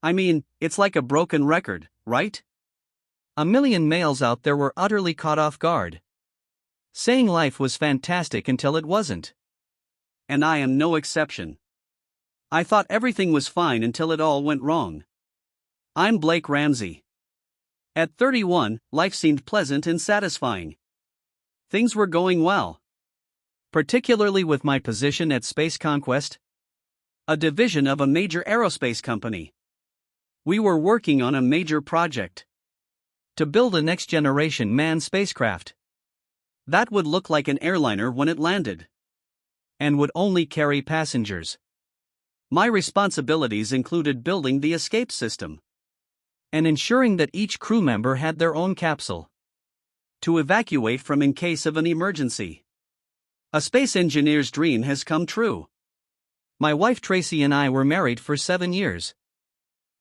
I mean, it's like a broken record, right? A million males out there were utterly caught off guard, saying life was fantastic until it wasn't. And I am no exception. I thought everything was fine until it all went wrong. I'm Blake Ramsey. At 31, life seemed pleasant and satisfying. Things were going well, particularly with my position at Space Conquest, a division of a major aerospace company. We were working on a major project to build a next-generation manned spacecraft that would look like an airliner when it landed and would only carry passengers. My responsibilities included building the escape system and ensuring that each crew member had their own capsule to evacuate from in case of an emergency. A space engineer's dream has come true. My wife Tracy and I were married for 7 years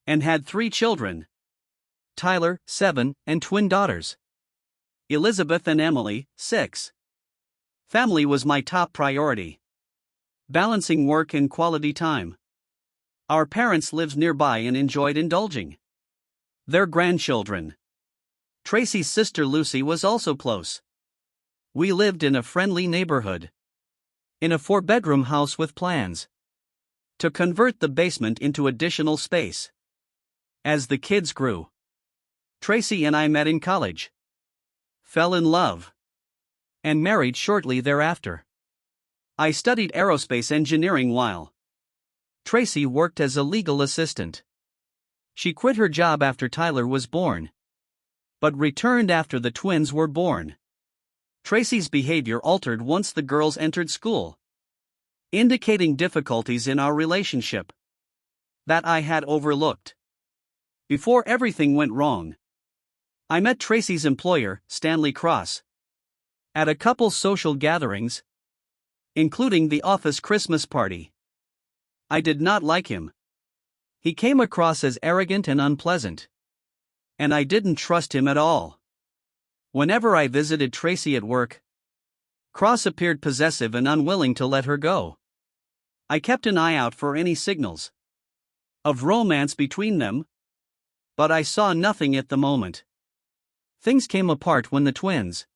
and had 3 children: Tyler, 7, and twin daughters, Elizabeth and Emily, 6. Family was my top priority, balancing work and quality time. Our parents lived nearby and enjoyed indulging their grandchildren. Tracy's sister Lucy was also close. We lived in a friendly neighborhood, in a 4-bedroom house with plans to convert the basement into additional space. As the kids grew, Tracy and I met in college, fell in love, and married shortly thereafter. I studied aerospace engineering while Tracy worked as a legal assistant. She quit her job after Tyler was born, but returned after the twins were born. Tracy's behavior altered once the girls entered school, indicating difficulties in our relationship that I had overlooked. Before everything went wrong, I met Tracy's employer, Stanley Cross, at a couple social gatherings, including the office Christmas party. I did not like him. He came across as arrogant and unpleasant, and I didn't trust him at all. Whenever I visited Tracy at work, Cross appeared possessive and unwilling to let her go. I kept an eye out for any signals of romance between them, but I saw nothing at the moment. Things came apart when the twins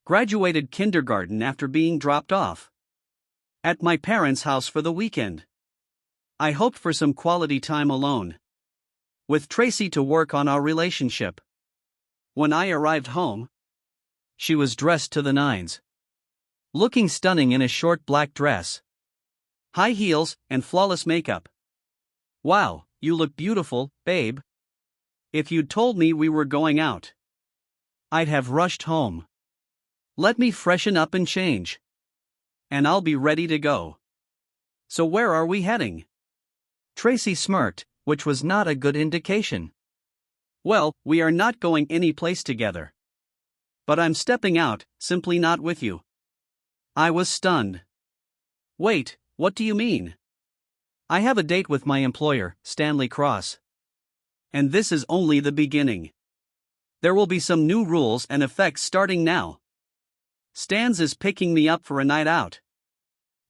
graduated kindergarten after being dropped off at my parents' house for the weekend. I hoped for some quality time alone with Tracy to work on our relationship. When I arrived home, she was dressed to the nines, looking stunning in a short black dress, high heels, and flawless makeup. "Wow, you look beautiful, babe. If you'd told me we were going out, I'd have rushed home. Let me freshen up and change, and I'll be ready to go. So where are we heading?" Tracy smirked, which was not a good indication. "Well, we are not going any place together. But I'm stepping out, simply not with you." I was stunned. "Wait, what do you mean?" "I have a date with my employer, Stanley Cross. And this is only the beginning. There will be some new rules and effects starting now. Stans is picking me up for a night out,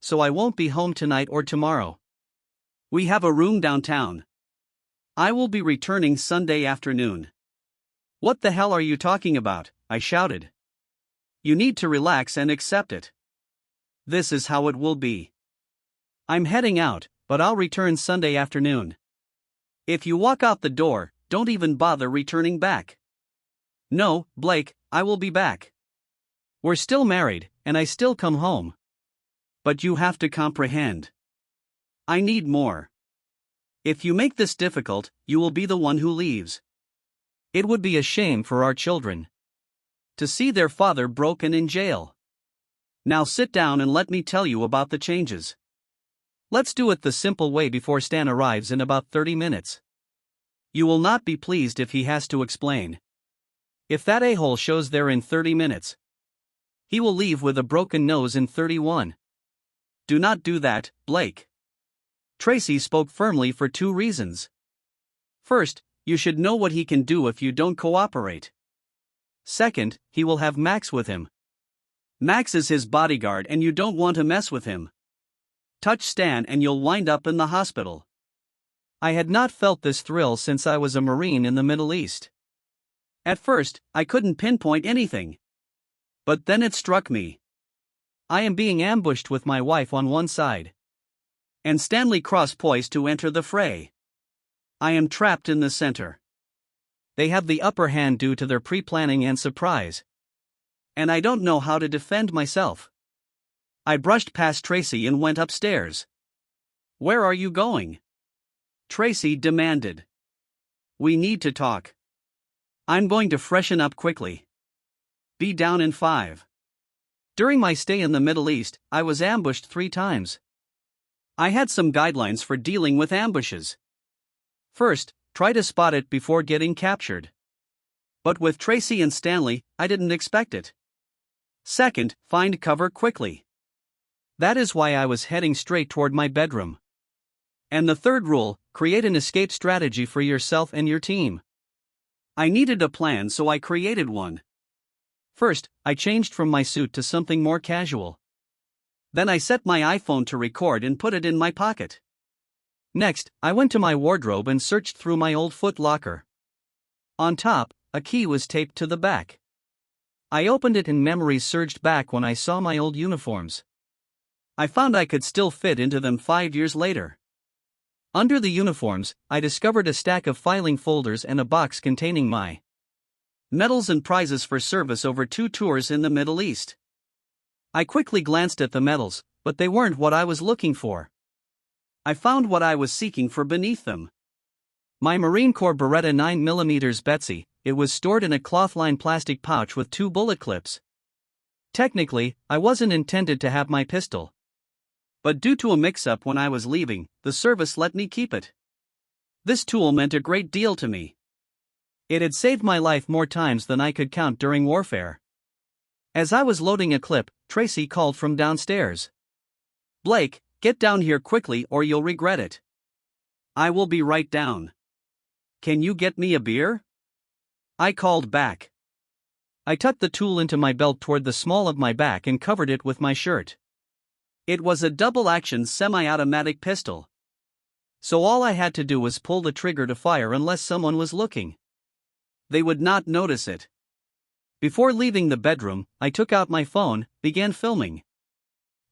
so I won't be home tonight or tomorrow. We have a room downtown. I will be returning Sunday afternoon." "What the hell are you talking about?" I shouted. "You need to relax and accept it. This is how it will be. I'm heading out, but I'll return Sunday afternoon. If you walk out the door, don't even bother returning back." "No, Blake, I will be back. We're still married, and I still come home. But you have to comprehend. I need more. If you make this difficult, you will be the one who leaves. It would be a shame for our children to see their father broken in jail. Now sit down and let me tell you about the changes. Let's do it the simple way before Stan arrives in about 30 minutes. You will not be pleased if he has to explain. If that a-hole shows there in 30 minutes, he will leave with a broken nose in 31. Do not do that, Blake." Tracy spoke firmly for 2 reasons. First, you should know what he can do if you don't cooperate. Second, he will have Max with him. Max is his bodyguard and you don't want to mess with him. Touch Stan and you'll wind up in the hospital. I had not felt this thrill since I was a Marine in the Middle East. At first, I couldn't pinpoint anything. But then it struck me. I am being ambushed with my wife on one side, and Stanley Cross poised to enter the fray. I am trapped in the center. They have the upper hand due to their pre-planning and surprise. And I don't know how to defend myself. I brushed past Tracy and went upstairs. "Where are you going?" Tracy demanded. "We need to talk. I'm going to freshen up quickly. Be down in 5. During my stay in the Middle East, I was ambushed 3 times. I had some guidelines for dealing with ambushes. First, try to spot it before getting captured. But with Tracy and Stanley, I didn't expect it. Second, find cover quickly. That is why I was heading straight toward my bedroom. And the third rule, create an escape strategy for yourself and your team. I needed a plan, so I created one. First, I changed from my suit to something more casual. Then I set my iPhone to record and put it in my pocket. Next, I went to my wardrobe and searched through my old Foot Locker. On top, a key was taped to the back. I opened it and memories surged back when I saw my old uniforms. I found I could still fit into them 5 years later. Under the uniforms, I discovered a stack of filing folders and a box containing my medals and prizes for service over 2 tours in the Middle East. I quickly glanced at the medals, but they weren't what I was looking for. I found what I was seeking for beneath them. My Marine Corps Beretta 9mm Betsy. It was stored in a cloth-lined plastic pouch with 2 bullet clips. Technically, I wasn't intended to have my pistol. But due to a mix-up when I was leaving, the service let me keep it. This tool meant a great deal to me. It had saved my life more times than I could count during warfare. As I was loading a clip, Tracy called from downstairs. "Blake, get down here quickly or you'll regret it." "I will be right down. Can you get me a beer?" I called back. I tucked the tool into my belt toward the small of my back and covered it with my shirt. It was a double-action semi-automatic pistol. So all I had to do was pull the trigger to fire unless someone was looking. They would not notice it. Before leaving the bedroom, I took out my phone, began filming,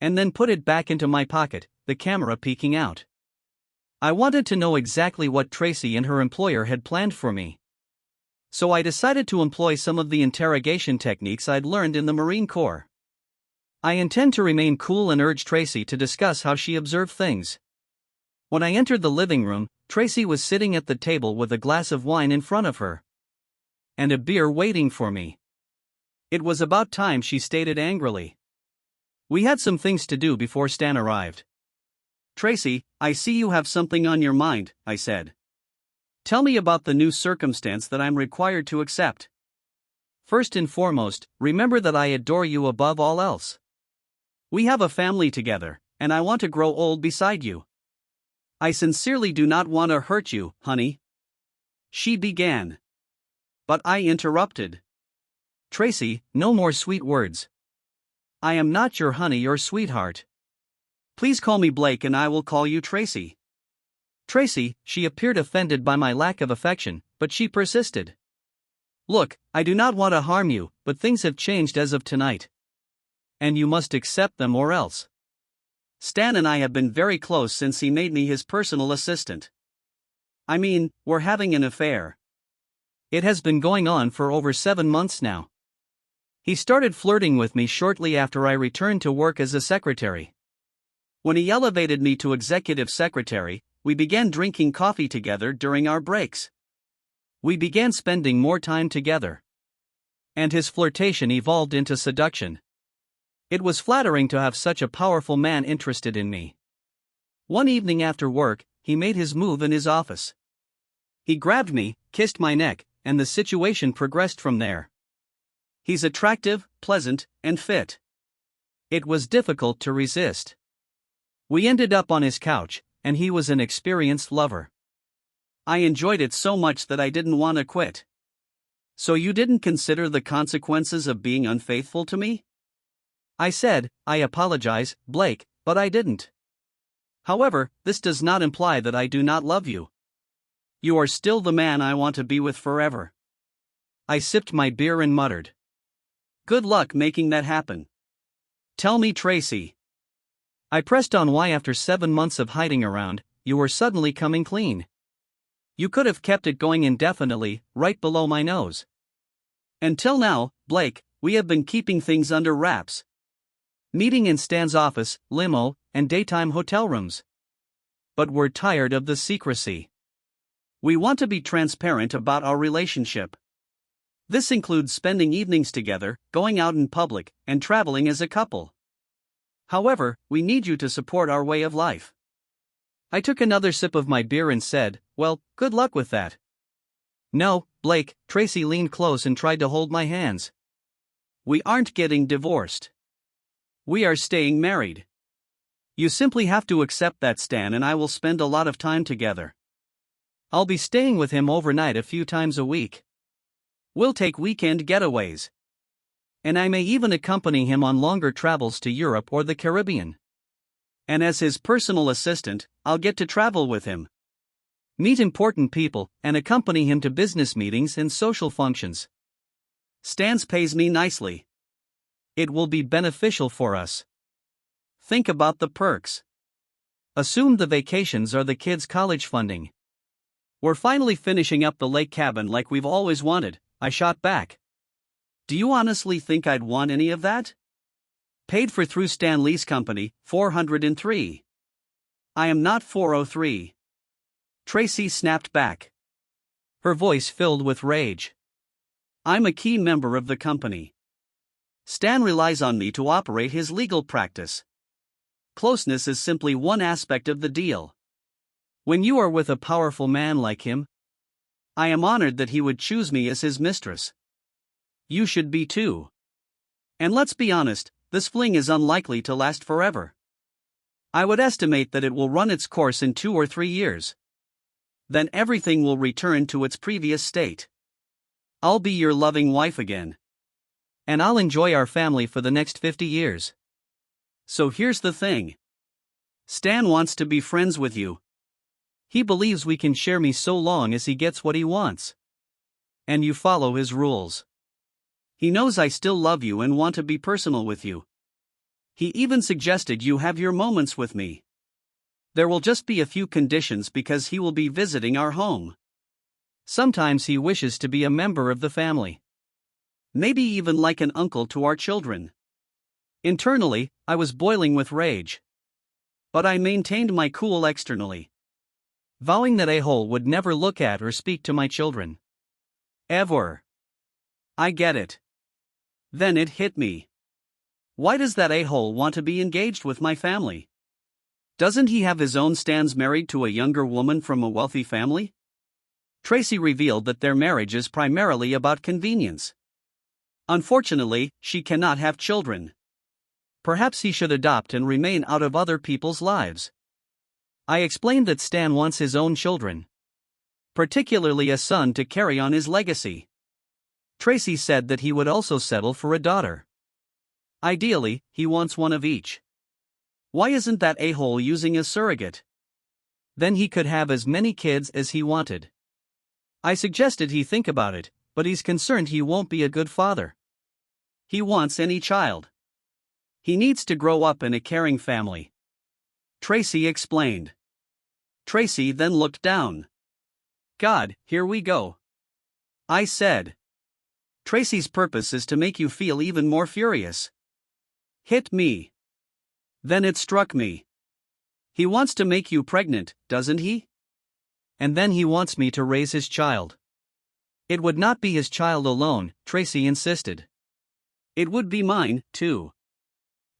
and then put it back into my pocket, the camera peeking out. I wanted to know exactly what Tracy and her employer had planned for me. So I decided to employ some of the interrogation techniques I'd learned in the Marine Corps. I intend to remain cool and urge Tracy to discuss how she observed things. When I entered the living room, Tracy was sitting at the table with a glass of wine in front of her and a beer waiting for me. It was about time, she stated angrily. We had some things to do before Stan arrived. "Tracy, I see you have something on your mind," I said. "Tell me about the new circumstance that I'm required to accept." "First and foremost, remember that I adore you above all else. We have a family together, and I want to grow old beside you. I sincerely do not want to hurt you, honey," she began. But I interrupted. "Tracy, no more sweet words. I am not your honey or sweetheart. Please call me Blake and I will call you Tracy." Tracy, she appeared offended by my lack of affection, but she persisted. "Look, I do not want to harm you, but things have changed as of tonight. And you must accept them or else. Stan and I have been very close since he made me his personal assistant. I mean, we're having an affair. It has been going on for over 7 months now. He started flirting with me shortly after I returned to work as a secretary. When he elevated me to executive secretary, we began drinking coffee together during our breaks. We began spending more time together. And his flirtation evolved into seduction. It was flattering to have such a powerful man interested in me. One evening after work, he made his move in his office. He grabbed me, kissed my neck, and the situation progressed from there. He's attractive, pleasant, and fit. It was difficult to resist. We ended up on his couch, and he was an experienced lover. I enjoyed it so much that I didn't want to quit. "So you didn't consider the consequences of being unfaithful to me?" I said. "I apologize, Blake, but I didn't. However, this does not imply that I do not love you." You are still the man I want to be with forever. I sipped my beer and muttered. Good luck making that happen. Tell me, Tracy. I pressed on why after 7 months of hiding around, you were suddenly coming clean. You could have kept it going indefinitely, right below my nose. Until now, Blake, we have been keeping things under wraps. Meeting in Stan's office, limo, and daytime hotel rooms. But we're tired of the secrecy. We want to be transparent about our relationship. This includes spending evenings together, going out in public, and traveling as a couple. However, we need you to support our way of life. I took another sip of my beer and said, well, good luck with that. No, Blake, Tracy leaned close and tried to hold my hands. We aren't getting divorced. We are staying married. You simply have to accept that, Stan, and I will spend a lot of time together. I'll be staying with him overnight a few times a week. We'll take weekend getaways. And I may even accompany him on longer travels to Europe or the Caribbean. And as his personal assistant, I'll get to travel with him, meet important people, and accompany him to business meetings and social functions. Stans pays me nicely. It will be beneficial for us. Think about the perks. Assume the vacations are the kids' college funding. We're finally finishing up the lake cabin like we've always wanted, I shot back. Do you honestly think I'd want any of that? Paid for through Stan Lee's company, 403. I am not 403. Tracy snapped back. Her voice filled with rage. I'm a key member of the company. Stan relies on me to operate his legal practice. Closeness is simply one aspect of the deal. When you are with a powerful man like him, I am honored that he would choose me as his mistress. You should be too. And let's be honest, this fling is unlikely to last forever. I would estimate that it will run its course in 2 or 3 years. Then everything will return to its previous state. I'll be your loving wife again. And I'll enjoy our family for the next 50 years. So here's the thing. Stan wants to be friends with you. He believes we can share me so long as he gets what he wants. And you follow his rules. He knows I still love you and want to be personal with you. He even suggested you have your moments with me. There will just be a few conditions because he will be visiting our home. Sometimes he wishes to be a member of the family. Maybe even like an uncle to our children. Internally, I was boiling with rage. But I maintained my cool externally, vowing that a-hole would never look at or speak to my children. Ever. I get it. Then it hit me. Why does that a-hole want to be engaged with my family? Doesn't he have his own Stans married to a younger woman from a wealthy family? Tracy revealed that their marriage is primarily about convenience. Unfortunately, she cannot have children. Perhaps he should adopt and remain out of other people's lives. I explained that Stan wants his own children, particularly a son to carry on his legacy. Tracy said that he would also settle for a daughter. Ideally, he wants one of each. Why isn't that a-hole using a surrogate? Then he could have as many kids as he wanted. I suggested he think about it, but he's concerned he won't be a good father. He wants any child. He needs to grow up in a caring family. Tracy explained. Tracy then looked down. God, here we go. I said. Tracy's purpose is to make you feel even more furious. Hit me. Then it struck me. He wants to make you pregnant, doesn't he? And then he wants me to raise his child. It would not be his child alone, Tracy insisted. It would be mine, too.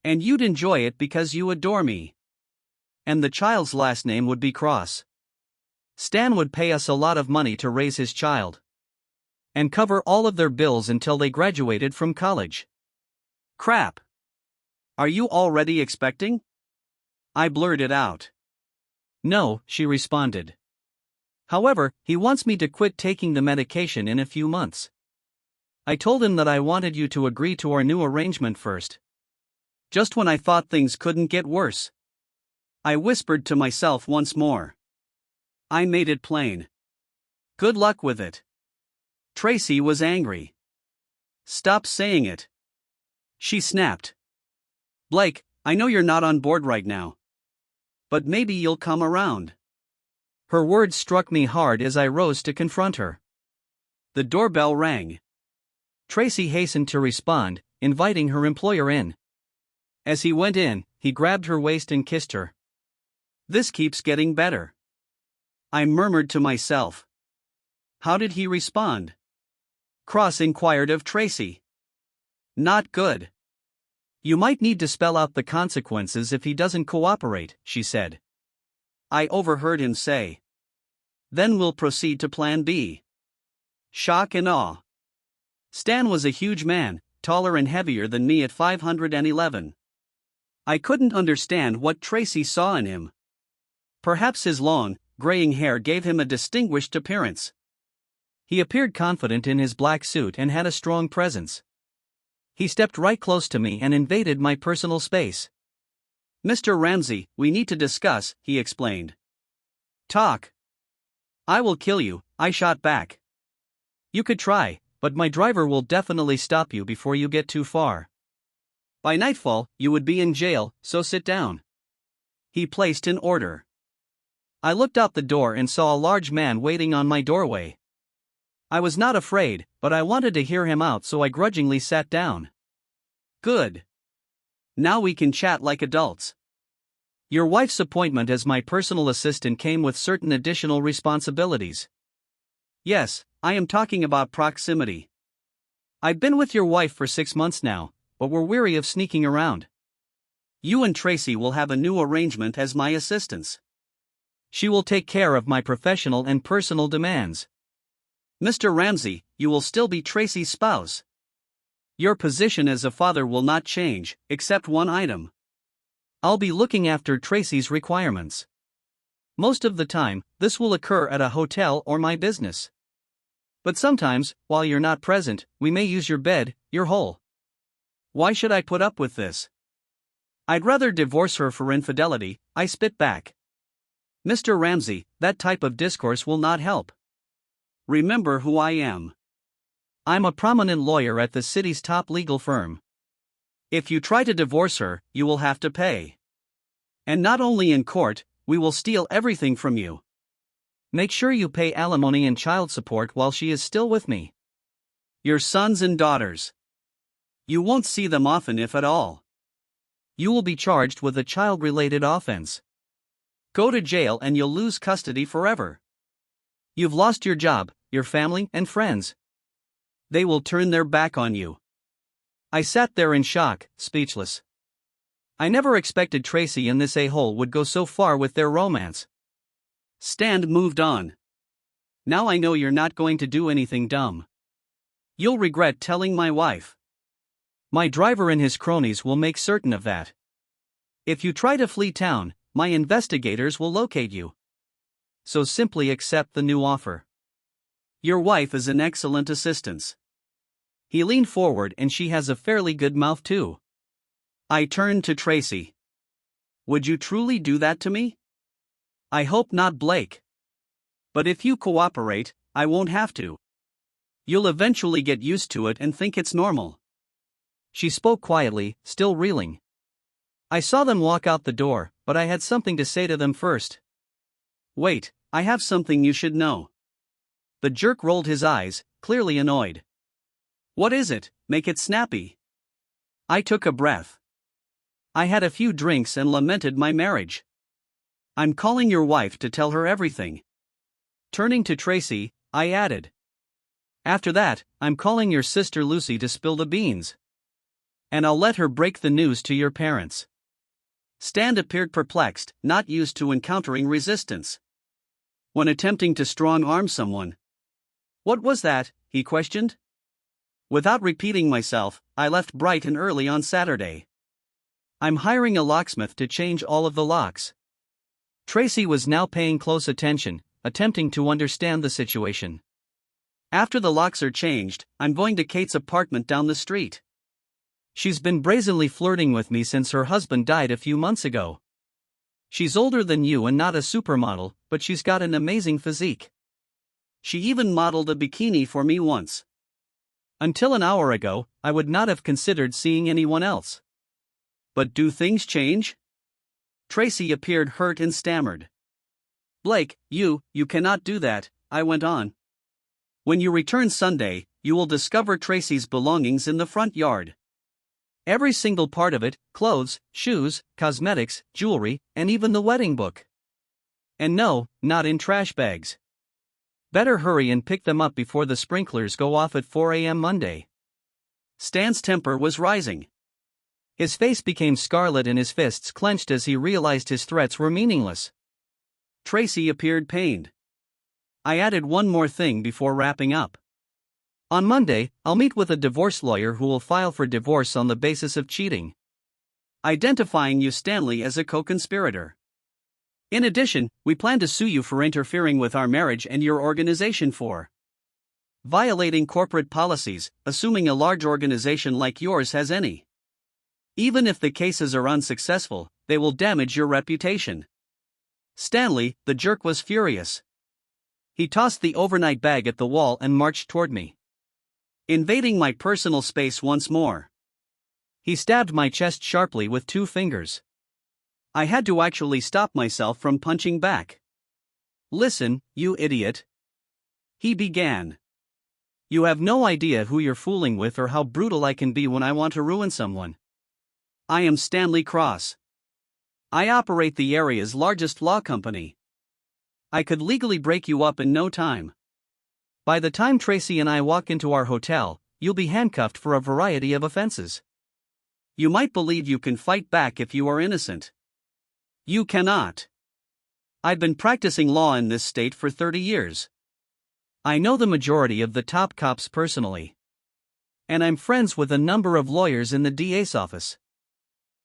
And you'd enjoy it because you adore me. And the child's last name would be Cross. Stan would pay us a lot of money to raise his child and cover all of their bills until they graduated from college. Crap. Are you already expecting? I blurted out. No, she responded. However, he wants me to quit taking the medication in a few months. I told him that I wanted you to agree to our new arrangement first. Just when I thought things couldn't get worse. I whispered to myself once more. I made it plain. Good luck with it. Tracy was angry. Stop saying it. She snapped. Blake, I know you're not on board right now. But maybe you'll come around. Her words struck me hard as I rose to confront her. The doorbell rang. Tracy hastened to respond, inviting her employer in. As he went in, he grabbed her waist and kissed her. This keeps getting better. I murmured to myself. How did he respond? Cross inquired of Tracy. Not good. You might need to spell out the consequences if he doesn't cooperate, she said. I overheard him say. Then we'll proceed to plan B. Shock and awe. Stan was a huge man, taller and heavier than me at 511. I couldn't understand what Tracy saw in him. Perhaps his long, graying hair gave him a distinguished appearance. He appeared confident in his black suit and had a strong presence. He stepped right close to me and invaded my personal space. Mr. Ramsey, we need to discuss, he explained. Talk. I will kill you, I shot back. You could try, but my driver will definitely stop you before you get too far. By nightfall, you would be in jail, so sit down. He placed an order. I looked out the door and saw a large man waiting on my doorway. I was not afraid, but I wanted to hear him out, so I grudgingly sat down. Good. Now we can chat like adults. Your wife's appointment as my personal assistant came with certain additional responsibilities. Yes, I am talking about proximity. I've been with your wife for 6 months now, but we're weary of sneaking around. You and Tracy will have a new arrangement as my assistants. She will take care of my professional and personal demands. Mr. Ramsey, you will still be Tracy's spouse. Your position as a father will not change, except one item. I'll be looking after Tracy's requirements. Most of the time, this will occur at a hotel or my business. But sometimes, while you're not present, we may use your bed, your hole. Why should I put up with this? I'd rather divorce her for infidelity, I spit back. Mr. Ramsey, that type of discourse will not help. Remember who I am. I'm a prominent lawyer at the city's top legal firm. If you try to divorce her, you will have to pay. And not only in court, we will steal everything from you. Make sure you pay alimony and child support while she is still with me. Your sons and daughters. You won't see them often, if at all. You will be charged with a child-related offense. Go to jail and you'll lose custody forever. You've lost your job, your family, and friends. They will turn their back on you. I sat there in shock, speechless. I never expected Tracy and this a-hole would go so far with their romance. Stan moved on. Now I know you're not going to do anything dumb. You'll regret telling my wife. My driver and his cronies will make certain of that. If you try to flee town, my investigators will locate you. So simply accept the new offer. Your wife is an excellent assistant. He leaned forward and she has a fairly good mouth too. I turned to Tracy. Would you truly do that to me? I hope not, Blake. But if you cooperate, I won't have to. You'll eventually get used to it and think it's normal. She spoke quietly, still reeling. I saw them walk out the door, but I had something to say to them first. Wait, I have something you should know. The jerk rolled his eyes, clearly annoyed. What is it? Make it snappy. I took a breath. I had a few drinks and lamented my marriage. I'm calling your wife to tell her everything. Turning to Tracy, I added. After that, I'm calling your sister Lucy to spill the beans. And I'll let her break the news to your parents. Stan appeared perplexed, not used to encountering resistance. When attempting to strong-arm someone. What was that? He questioned. Without repeating myself, I left bright and early on Saturday. I'm hiring a locksmith to change all of the locks. Tracy was now paying close attention, attempting to understand the situation. After the locks are changed, I'm going to Kate's apartment down the street. She's been brazenly flirting with me since her husband died a few months ago. She's older than you and not a supermodel, but she's got an amazing physique. She even modeled a bikini for me once. Until an hour ago, I would not have considered seeing anyone else. But do things change? Tracy appeared hurt and stammered. Blake, you cannot do that, I went on. When you return Sunday, you will discover Tracy's belongings in the front yard. Every single part of it, clothes, shoes, cosmetics, jewelry, and even the wedding book. And no, not in trash bags. Better hurry and pick them up before the sprinklers go off at 4 a.m. Monday. Stan's temper was rising. His face became scarlet and his fists clenched as he realized his threats were meaningless. Tracy appeared pained. I added one more thing before wrapping up. On Monday, I'll meet with a divorce lawyer who will file for divorce on the basis of cheating, identifying you, Stanley, as a co-conspirator. In addition, we plan to sue you for interfering with our marriage and your organization for violating corporate policies, assuming a large organization like yours has any. Even if the cases are unsuccessful, they will damage your reputation. Stanley, the jerk, was furious. He tossed the overnight bag at the wall and marched toward me, invading my personal space once more. He stabbed my chest sharply with 2 fingers. I had to actually stop myself from punching back. Listen, you idiot. He began. You have no idea who you're fooling with or how brutal I can be when I want to ruin someone. I am Stanley Cross. I operate the area's largest law company. I could legally break you up in no time. By the time Tracy and I walk into our hotel, you'll be handcuffed for a variety of offenses. You might believe you can fight back if you are innocent. You cannot. I've been practicing law in this state for 30 years. I know the majority of the top cops personally. And I'm friends with a number of lawyers in the DA's office.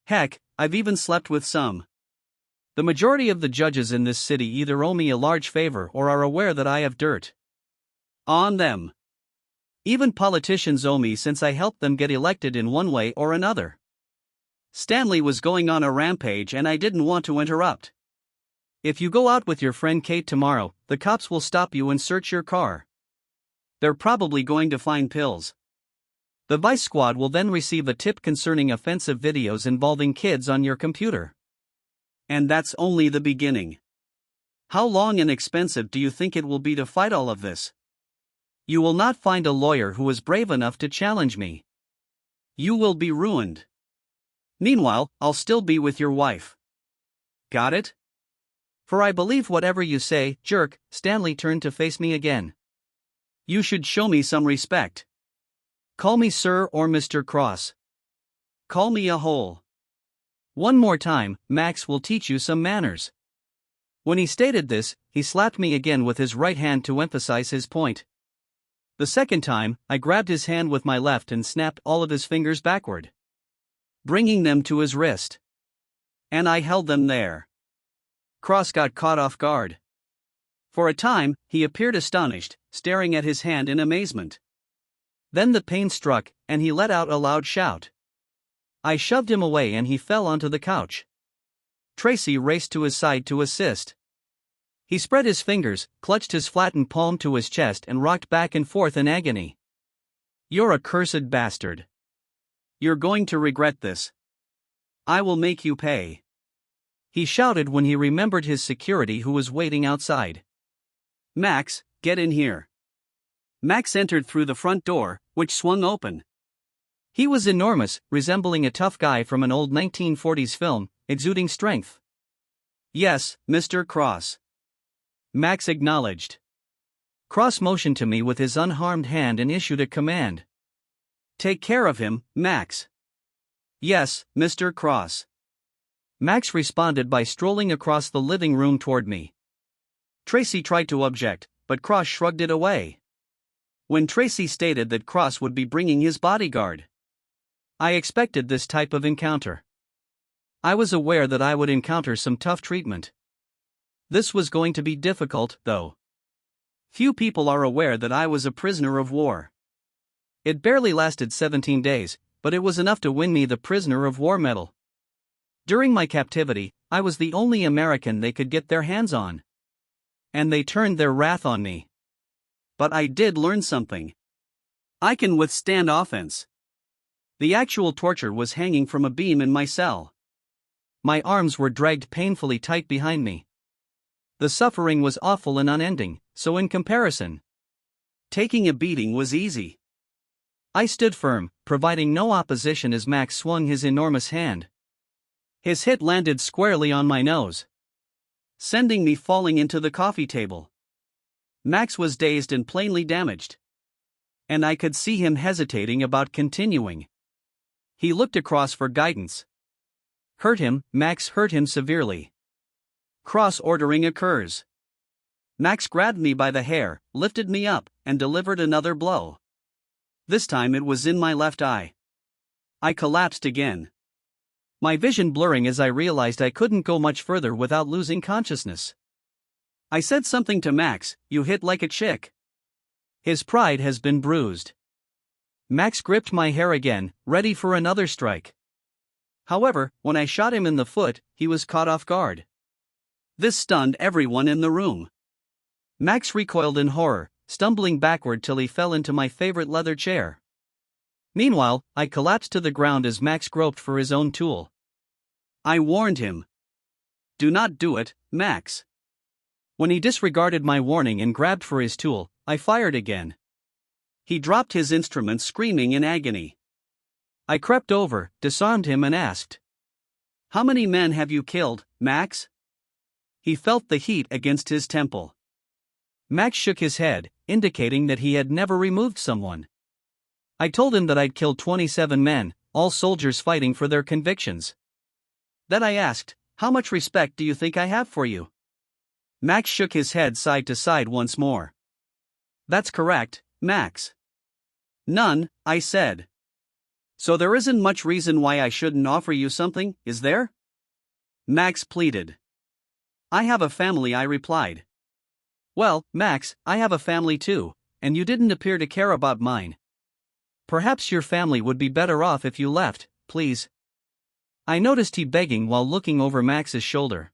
Heck, I've even slept with some. The majority of the judges in this city either owe me a large favor or are aware that I have dirt on them. Even politicians owe me since I helped them get elected in one way or another. Stanley was going on a rampage and I didn't want to interrupt. If you go out with your friend Kate tomorrow, the cops will stop you and search your car. They're probably going to find pills. The Vice Squad will then receive a tip concerning offensive videos involving kids on your computer. And that's only the beginning. How long and expensive do you think it will be to fight all of this? You will not find a lawyer who is brave enough to challenge me. You will be ruined. Meanwhile, I'll still be with your wife. Got it? For I believe whatever you say, jerk. Stanley turned to face me again. You should show me some respect. Call me Sir or Mr. Cross. Call me a hole. One more time, Max will teach you some manners. When he stated this, he slapped me again with his right hand to emphasize his point. The second time, I grabbed his hand with my left and snapped all of his fingers backward, bringing them to his wrist. And I held them there. Cross got caught off guard. For a time, he appeared astonished, staring at his hand in amazement. Then the pain struck, and he let out a loud shout. I shoved him away and he fell onto the couch. Tracy raced to his side to assist. He spread his fingers, clutched his flattened palm to his chest and rocked back and forth in agony. You're a cursed bastard. You're going to regret this. I will make you pay. He shouted when he remembered his security who was waiting outside. Max, get in here. Max entered through the front door, which swung open. He was enormous, resembling a tough guy from an old 1940s film, exuding strength. Yes, Mr. Cross. Max acknowledged. Cross motioned to me with his unharmed hand and issued a command. Take care of him, Max. Yes, Mr. Cross. Max responded by strolling across the living room toward me. Tracy tried to object, but Cross shrugged it away. When Tracy stated that Cross would be bringing his bodyguard, I expected this type of encounter. I was aware that I would encounter some tough treatment. This was going to be difficult, though. Few people are aware that I was a prisoner of war. It barely lasted 17 days, but it was enough to win me the Prisoner of War medal. During my captivity, I was the only American they could get their hands on. And they turned their wrath on me. But I did learn something. I can withstand offense. The actual torture was hanging from a beam in my cell. My arms were dragged painfully tight behind me. The suffering was awful and unending, so in comparison, taking a beating was easy. I stood firm, providing no opposition as Max swung his enormous hand. His hit landed squarely on my nose, sending me falling into the coffee table. Max was dazed and plainly damaged, and I could see him hesitating about continuing. He looked across for guidance. Hurt him, Max hurt him severely. Cross-ordering occurs. Max grabbed me by the hair, lifted me up, and delivered another blow. This time it was in my left eye. I collapsed again, my vision blurring as I realized I couldn't go much further without losing consciousness. I said something to Max, "You hit like a chick." His pride has been bruised. Max gripped my hair again, ready for another strike. However, when I shot him in the foot, he was caught off guard. This stunned everyone in the room. Max recoiled in horror, stumbling backward till he fell into my favorite leather chair. Meanwhile, I collapsed to the ground as Max groped for his own tool. I warned him. "Do not do it, Max." When he disregarded my warning and grabbed for his tool, I fired again. He dropped his instrument, screaming in agony. I crept over, disarmed him and asked, "How many men have you killed, Max?" He felt the heat against his temple. Max shook his head, indicating that he had never removed someone. I told him that I'd killed 27 men, all soldiers fighting for their convictions. Then I asked, "How much respect do you think I have for you?" Max shook his head side to side once more. "That's correct, Max." "None," I said. "So there isn't much reason why I shouldn't offer you something, is there?" Max pleaded. "I have a family," I replied. "Well, Max, I have a family too, and you didn't appear to care about mine. Perhaps your family would be better off if you left, please." I noticed he begging while looking over Max's shoulder.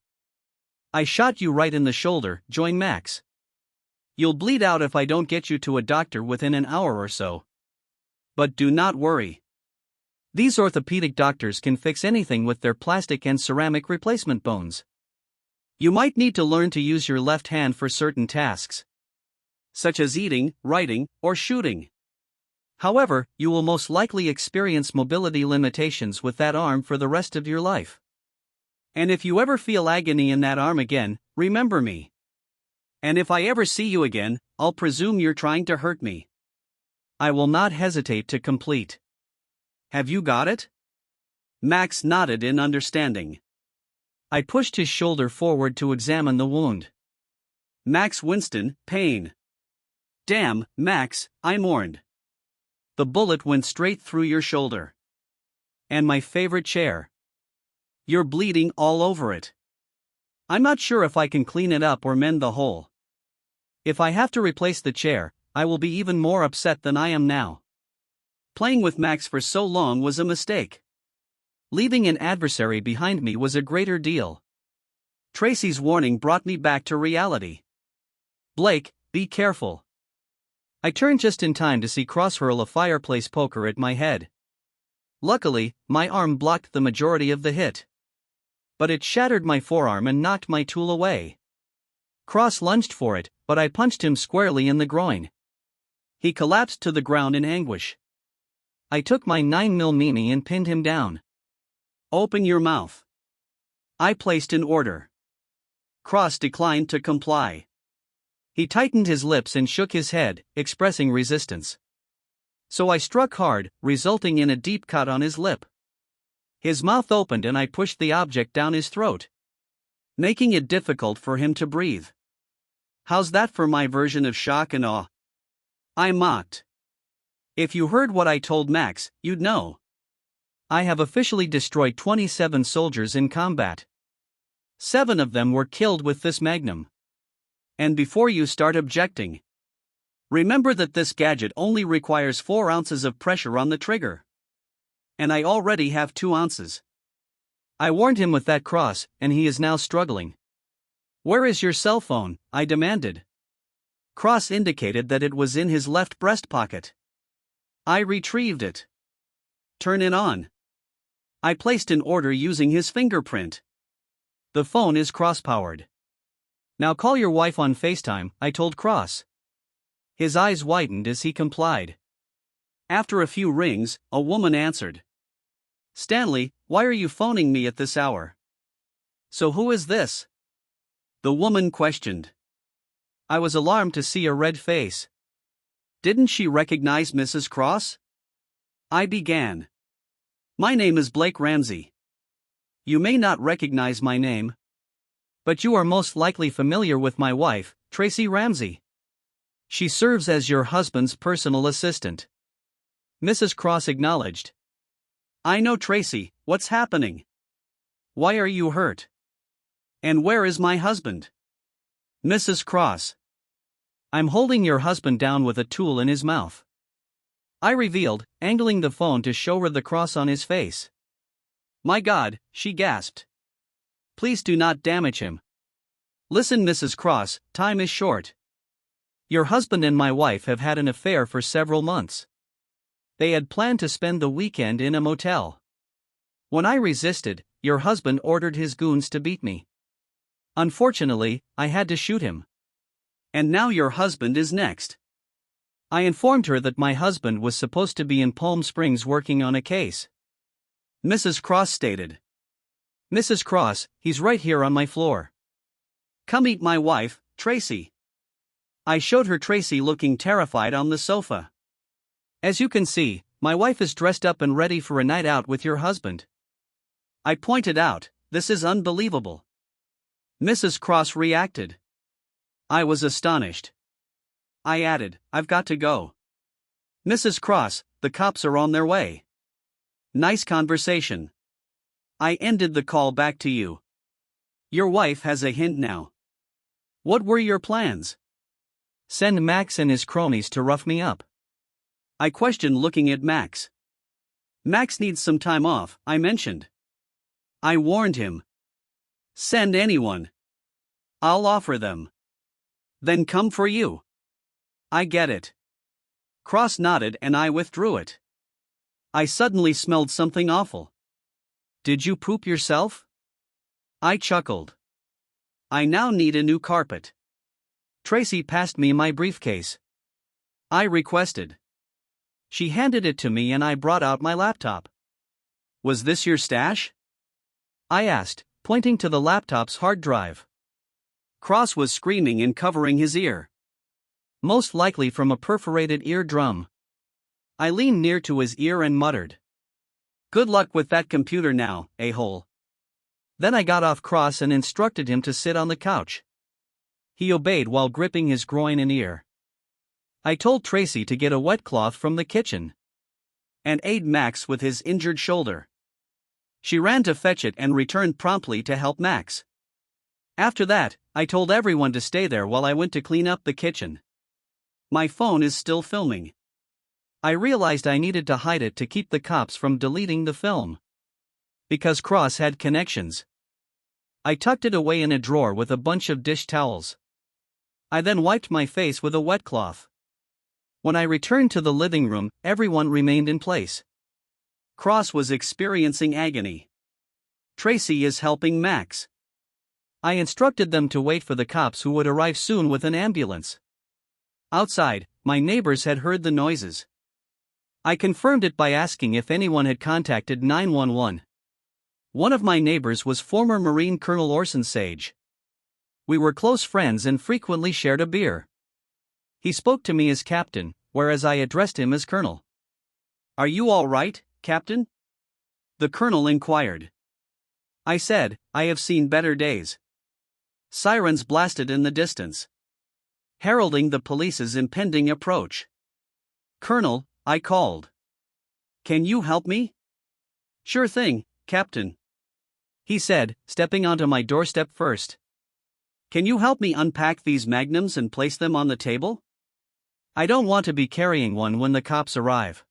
"I shot you right in the shoulder," joined Max. "You'll bleed out if I don't get you to a doctor within an hour or so. But do not worry. These orthopedic doctors can fix anything with their plastic and ceramic replacement bones. You might need to learn to use your left hand for certain tasks, such as eating, writing, or shooting. However, you will most likely experience mobility limitations with that arm for the rest of your life. And if you ever feel agony in that arm again, remember me. And if I ever see you again, I'll presume you're trying to hurt me." I will not hesitate to complete. Have you got it? Max nodded in understanding. I pushed his shoulder forward to examine the wound. Max Winston, pain. "Damn, Max," I mourned. "The bullet went straight through your shoulder. And my favorite chair. You're bleeding all over it. I'm not sure if I can clean it up or mend the hole. If I have to replace the chair, I will be even more upset than I am now. Playing with Max for so long was a mistake. Leaving an adversary behind me was a greater deal." Tracy's warning brought me back to reality. "Blake, be careful." I turned just in time to see Cross hurl a fireplace poker at my head. Luckily, my arm blocked the majority of the hit. But it shattered my forearm and knocked my tool away. Cross lunged for it, but I punched him squarely in the groin. He collapsed to the ground in anguish. I took my 9mm Mimi and pinned him down. "Open your mouth." I placed an order. Cross declined to comply. He tightened his lips and shook his head, expressing resistance. So I struck hard, resulting in a deep cut on his lip. His mouth opened and I pushed the object down his throat, making it difficult for him to breathe. "How's that for my version of shock and awe?" I mocked. "If you heard what I told Max, you'd know. I have officially destroyed 27 soldiers in combat. 7 of them were killed with this magnum. And before you start objecting, remember that this gadget only requires 4 ounces of pressure on the trigger. And I already have 2 ounces. I warned him with that cross, and he is now struggling. "Where is your cell phone?" I demanded. Cross indicated that it was in his left breast pocket. I retrieved it. Turn it on. I placed an order using his fingerprint. The phone is Cross-powered. Now call your wife on FaceTime, I told Cross. His eyes widened as he complied. After a few rings, a woman answered. Stanley, why are you phoning me at this hour? So who is this? The woman questioned. I was alarmed to see a red face. Didn't she recognize Mrs. Cross? I began. My name is Blake Ramsey. You may not recognize my name, but you are most likely familiar with my wife, Tracy Ramsey. She serves as your husband's personal assistant. Mrs. Cross acknowledged. I know Tracy, what's happening? Why are you hurt? And where is my husband? Mrs. Cross. I'm holding your husband down with a tool in his mouth. I revealed, angling the phone to show her the cross on his face. My God, she gasped. Please do not damage him. Listen, Mrs. Cross, time is short. Your husband and my wife have had an affair for several months. They had planned to spend the weekend in a motel. When I resisted, your husband ordered his goons to beat me. Unfortunately, I had to shoot him. And now your husband is next. I informed her that my husband was supposed to be in Palm Springs working on a case. Mrs. Cross stated. Mrs. Cross, he's right here on my floor. Come meet my wife, Tracy. I showed her Tracy looking terrified on the sofa. As you can see, my wife is dressed up and ready for a night out with your husband. I pointed out, this is unbelievable. Mrs. Cross reacted. I was astonished. I added, I've got to go. Mrs. Cross, the cops are on their way. Nice conversation. I ended the call back to you. Your wife has a hint now. What were your plans? Send Max and his cronies to rough me up. I questioned, looking at Max. Max needs some time off, I mentioned. I warned him. Send anyone. I'll offer them. Then come for you. I get it. Cross nodded and I withdrew it. I suddenly smelled something awful. Did you poop yourself? I chuckled. I now need a new carpet. Tracy passed me my briefcase. I requested. She handed it to me and I brought out my laptop. Was this your stash? I asked, pointing to the laptop's hard drive. Cross was screaming and covering his ear. Most likely from a perforated eardrum. I leaned near to his ear and muttered. Good luck with that computer now, a-hole. Then I got off Cross and instructed him to sit on the couch. He obeyed while gripping his groin and ear. I told Tracy to get a wet cloth from the kitchen and aid Max with his injured shoulder. She ran to fetch it and returned promptly to help Max. After that, I told everyone to stay there while I went to clean up the kitchen. My phone is still filming. I realized I needed to hide it to keep the cops from deleting the film. Because Cross had connections. I tucked it away in a drawer with a bunch of dish towels. I then wiped my face with a wet cloth. When I returned to the living room, everyone remained in place. Cross was experiencing agony. Tracy is helping Max. I instructed them to wait for the cops who would arrive soon with an ambulance. Outside, my neighbors had heard the noises. I confirmed it by asking if anyone had contacted 911. One of my neighbors was former Marine Colonel Orson Sage. We were close friends and frequently shared a beer. He spoke to me as Captain, whereas I addressed him as Colonel. Are you all right, Captain? The Colonel inquired. I said, I have seen better days. Sirens blasted in the distance, heralding the police's impending approach. Colonel, I called. Can you help me? Sure thing, Captain. He said, stepping onto my doorstep first. Can you help me unpack these magnums and place them on the table? I don't want to be carrying one when the cops arrive.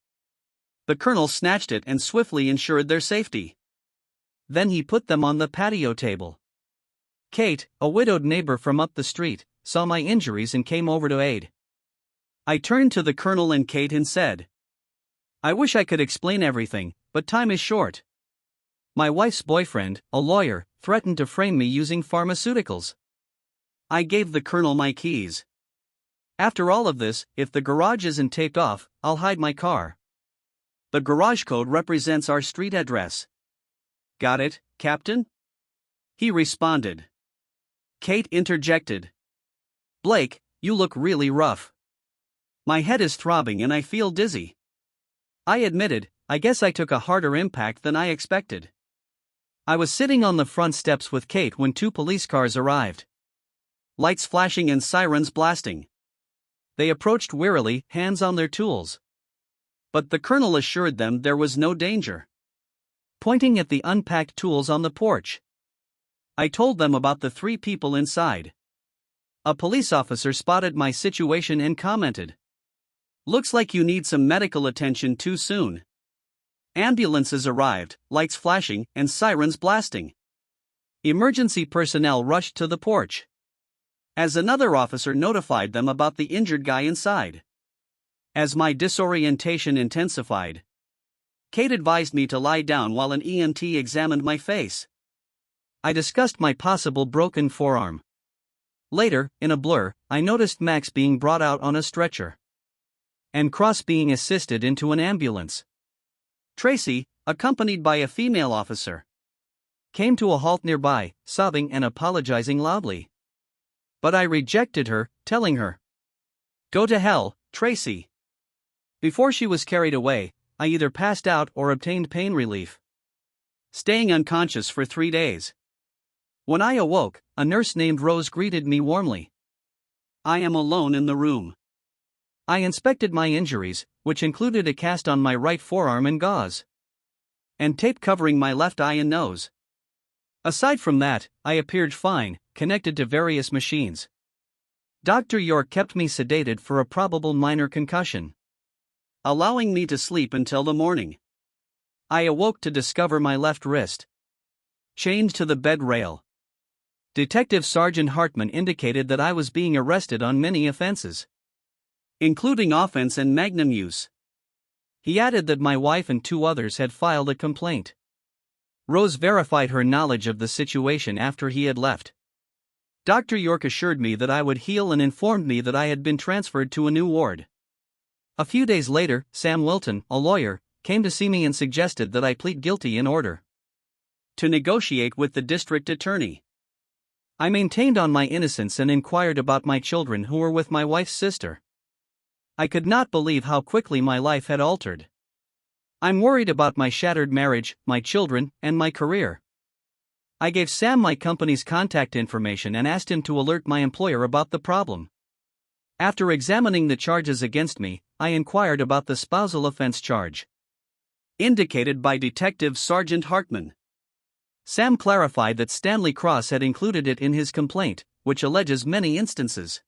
The Colonel snatched it and swiftly ensured their safety. Then he put them on the patio table. Kate, a widowed neighbor from up the street, saw my injuries and came over to aid. I turned to the colonel and Kate and said, "I wish I could explain everything, but time is short. My wife's boyfriend, a lawyer, threatened to frame me using pharmaceuticals." I gave the colonel my keys. "After all of this, if the garage isn't taped off, I'll hide my car. The garage code represents our street address." "Got it, Captain?" he responded. Kate interjected, "Blake, you look really rough. My head is throbbing and I feel dizzy." I admitted, "I guess I took a harder impact than I expected." I was sitting on the front steps with Kate when 2 police cars arrived. Lights flashing and sirens blasting. They approached wearily, hands on their tools. But the colonel assured them there was no danger. Pointing at the unpacked tools on the porch, I told them about the 3 people inside. A police officer spotted my situation and commented, "Looks like you need some medical attention too soon." Ambulances arrived, lights flashing and sirens blasting. Emergency personnel rushed to the porch, as another officer notified them about the injured guy inside. As my disorientation intensified, Kate advised me to lie down while an EMT examined my face. I discussed my possible broken forearm. Later, in a blur, I noticed Max being brought out on a stretcher, and Cross being assisted into an ambulance. Tracy, accompanied by a female officer, came to a halt nearby, sobbing and apologizing loudly. But I rejected her, telling her, "Go to hell, Tracy." Before she was carried away, I either passed out or obtained pain relief, staying unconscious for 3 days. When I awoke, a nurse named Rose greeted me warmly. I am alone in the room. I inspected my injuries, which included a cast on my right forearm and gauze, and tape covering my left eye and nose. Aside from that, I appeared fine, connected to various machines. Dr. York kept me sedated for a probable minor concussion, allowing me to sleep until the morning. I awoke to discover my left wrist chained to the bed rail. Detective Sergeant Hartman indicated that I was being arrested on many offenses, including offense and magnum use. He added that my wife and 2 others had filed a complaint. Rose verified her knowledge of the situation after he had left. Dr. York assured me that I would heal and informed me that I had been transferred to a new ward. A few days later, Sam Wilton, a lawyer, came to see me and suggested that I plead guilty in order to negotiate with the district attorney. I maintained on my innocence and inquired about my children who were with my wife's sister. I could not believe how quickly my life had altered. I'm worried about my shattered marriage, my children, and my career. I gave Sam my company's contact information and asked him to alert my employer about the problem. After examining the charges against me, I inquired about the spousal offense charge indicated by Detective Sergeant Hartman. Sam clarified that Stanley Cross had included it in his complaint, which alleges many instances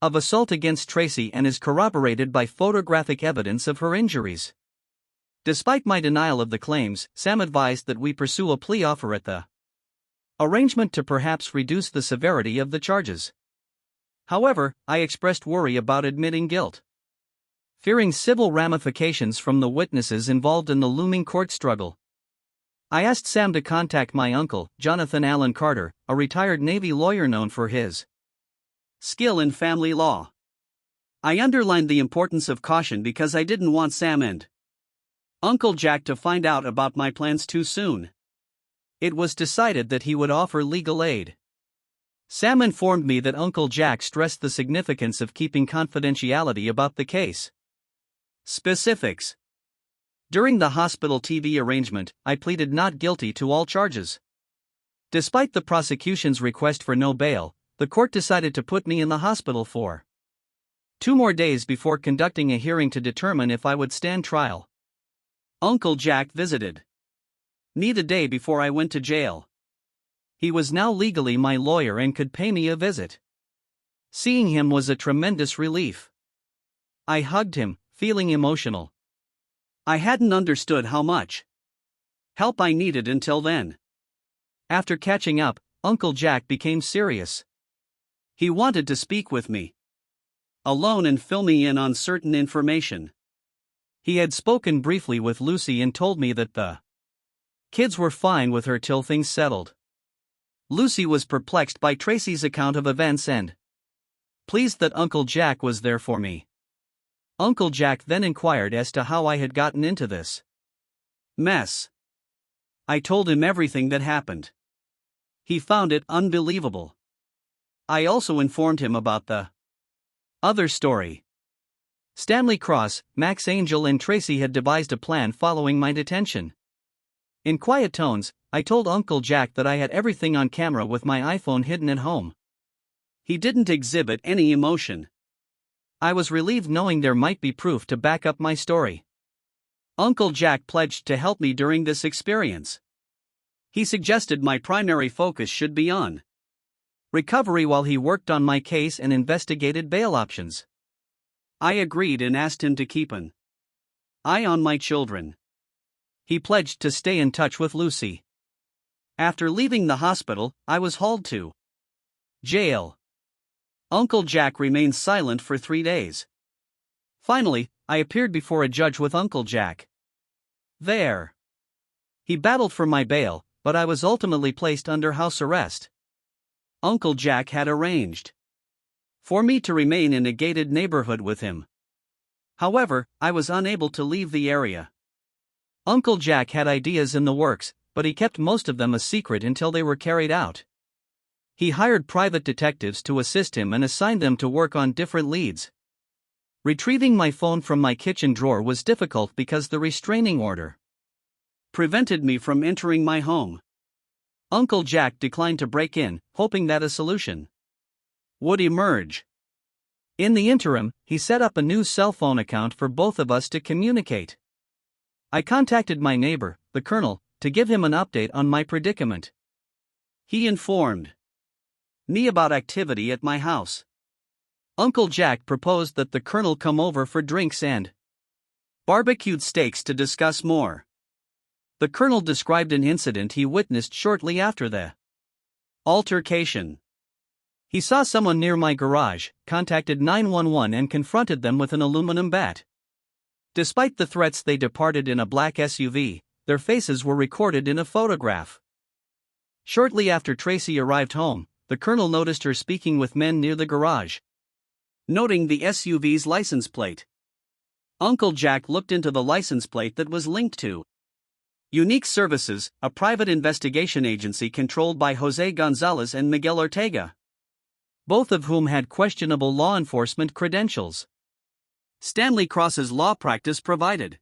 of assault against Tracy and is corroborated by photographic evidence of her injuries. Despite my denial of the claims, Sam advised that we pursue a plea offer at the arrangement to perhaps reduce the severity of the charges. However, I expressed worry about admitting guilt, fearing civil ramifications from the witnesses involved in the looming court struggle. I asked Sam to contact my uncle, Jonathan Allen Carter, a retired Navy lawyer known for his skill in family law. I underlined the importance of caution because I didn't want Sam and Uncle Jack to find out about my plans too soon. It was decided that he would offer legal aid. Sam informed me that Uncle Jack stressed the significance of keeping confidentiality about the case. Specifics. During the hospital TV arrangement, I pleaded not guilty to all charges. Despite the prosecution's request for no bail, the court decided to put me in the hospital for 2 more days before conducting a hearing to determine if I would stand trial. Uncle Jack visited me the day before I went to jail. He was now legally my lawyer and could pay me a visit. Seeing him was a tremendous relief. I hugged him, feeling emotional. I hadn't understood how much help I needed until then. After catching up, Uncle Jack became serious. He wanted to speak with me alone and fill me in on certain information. He had spoken briefly with Lucy and told me that the kids were fine with her till things settled. Lucy was perplexed by Tracy's account of events and pleased that Uncle Jack was there for me. Uncle Jack then inquired as to how I had gotten into this mess. I told him everything that happened. He found it unbelievable. I also informed him about the other story. Stanley Cross, Max Angel and Tracy had devised a plan following my detention. In quiet tones, I told Uncle Jack that I had everything on camera with my iPhone hidden at home. He didn't exhibit any emotion. I was relieved knowing there might be proof to back up my story. Uncle Jack pledged to help me during this experience. He suggested my primary focus should be on recovery while he worked on my case and investigated bail options. I agreed and asked him to keep an eye on my children. He pledged to stay in touch with Lucy. After leaving the hospital, I was hauled to jail. Uncle Jack remained silent for 3 days. Finally, I appeared before a judge with Uncle Jack. There, he battled for my bail, but I was ultimately placed under house arrest. Uncle Jack had arranged for me to remain in a gated neighborhood with him. However, I was unable to leave the area. Uncle Jack had ideas in the works, but he kept most of them a secret until they were carried out. He hired private detectives to assist him and assigned them to work on different leads. Retrieving my phone from my kitchen drawer was difficult because the restraining order prevented me from entering my home. Uncle Jack declined to break in, hoping that a solution would emerge. In the interim, he set up a new cell phone account for both of us to communicate. I contacted my neighbor, the Colonel, to give him an update on my predicament. He informed me about activity at my house. Uncle Jack proposed that the Colonel come over for drinks and barbecued steaks to discuss more. The Colonel described an incident he witnessed shortly after the altercation. He saw someone near my garage, contacted 911 and confronted them with an aluminum bat. Despite the threats, they departed in a black SUV. Their faces were recorded in a photograph. Shortly after Tracy arrived home, the Colonel noticed her speaking with men near the garage. Noting the SUV's license plate, Uncle Jack looked into the license plate that was linked to Unique Services, a private investigation agency controlled by Jose Gonzalez and Miguel Ortega, both of whom had questionable law enforcement credentials. Stanley Cross's law practice provided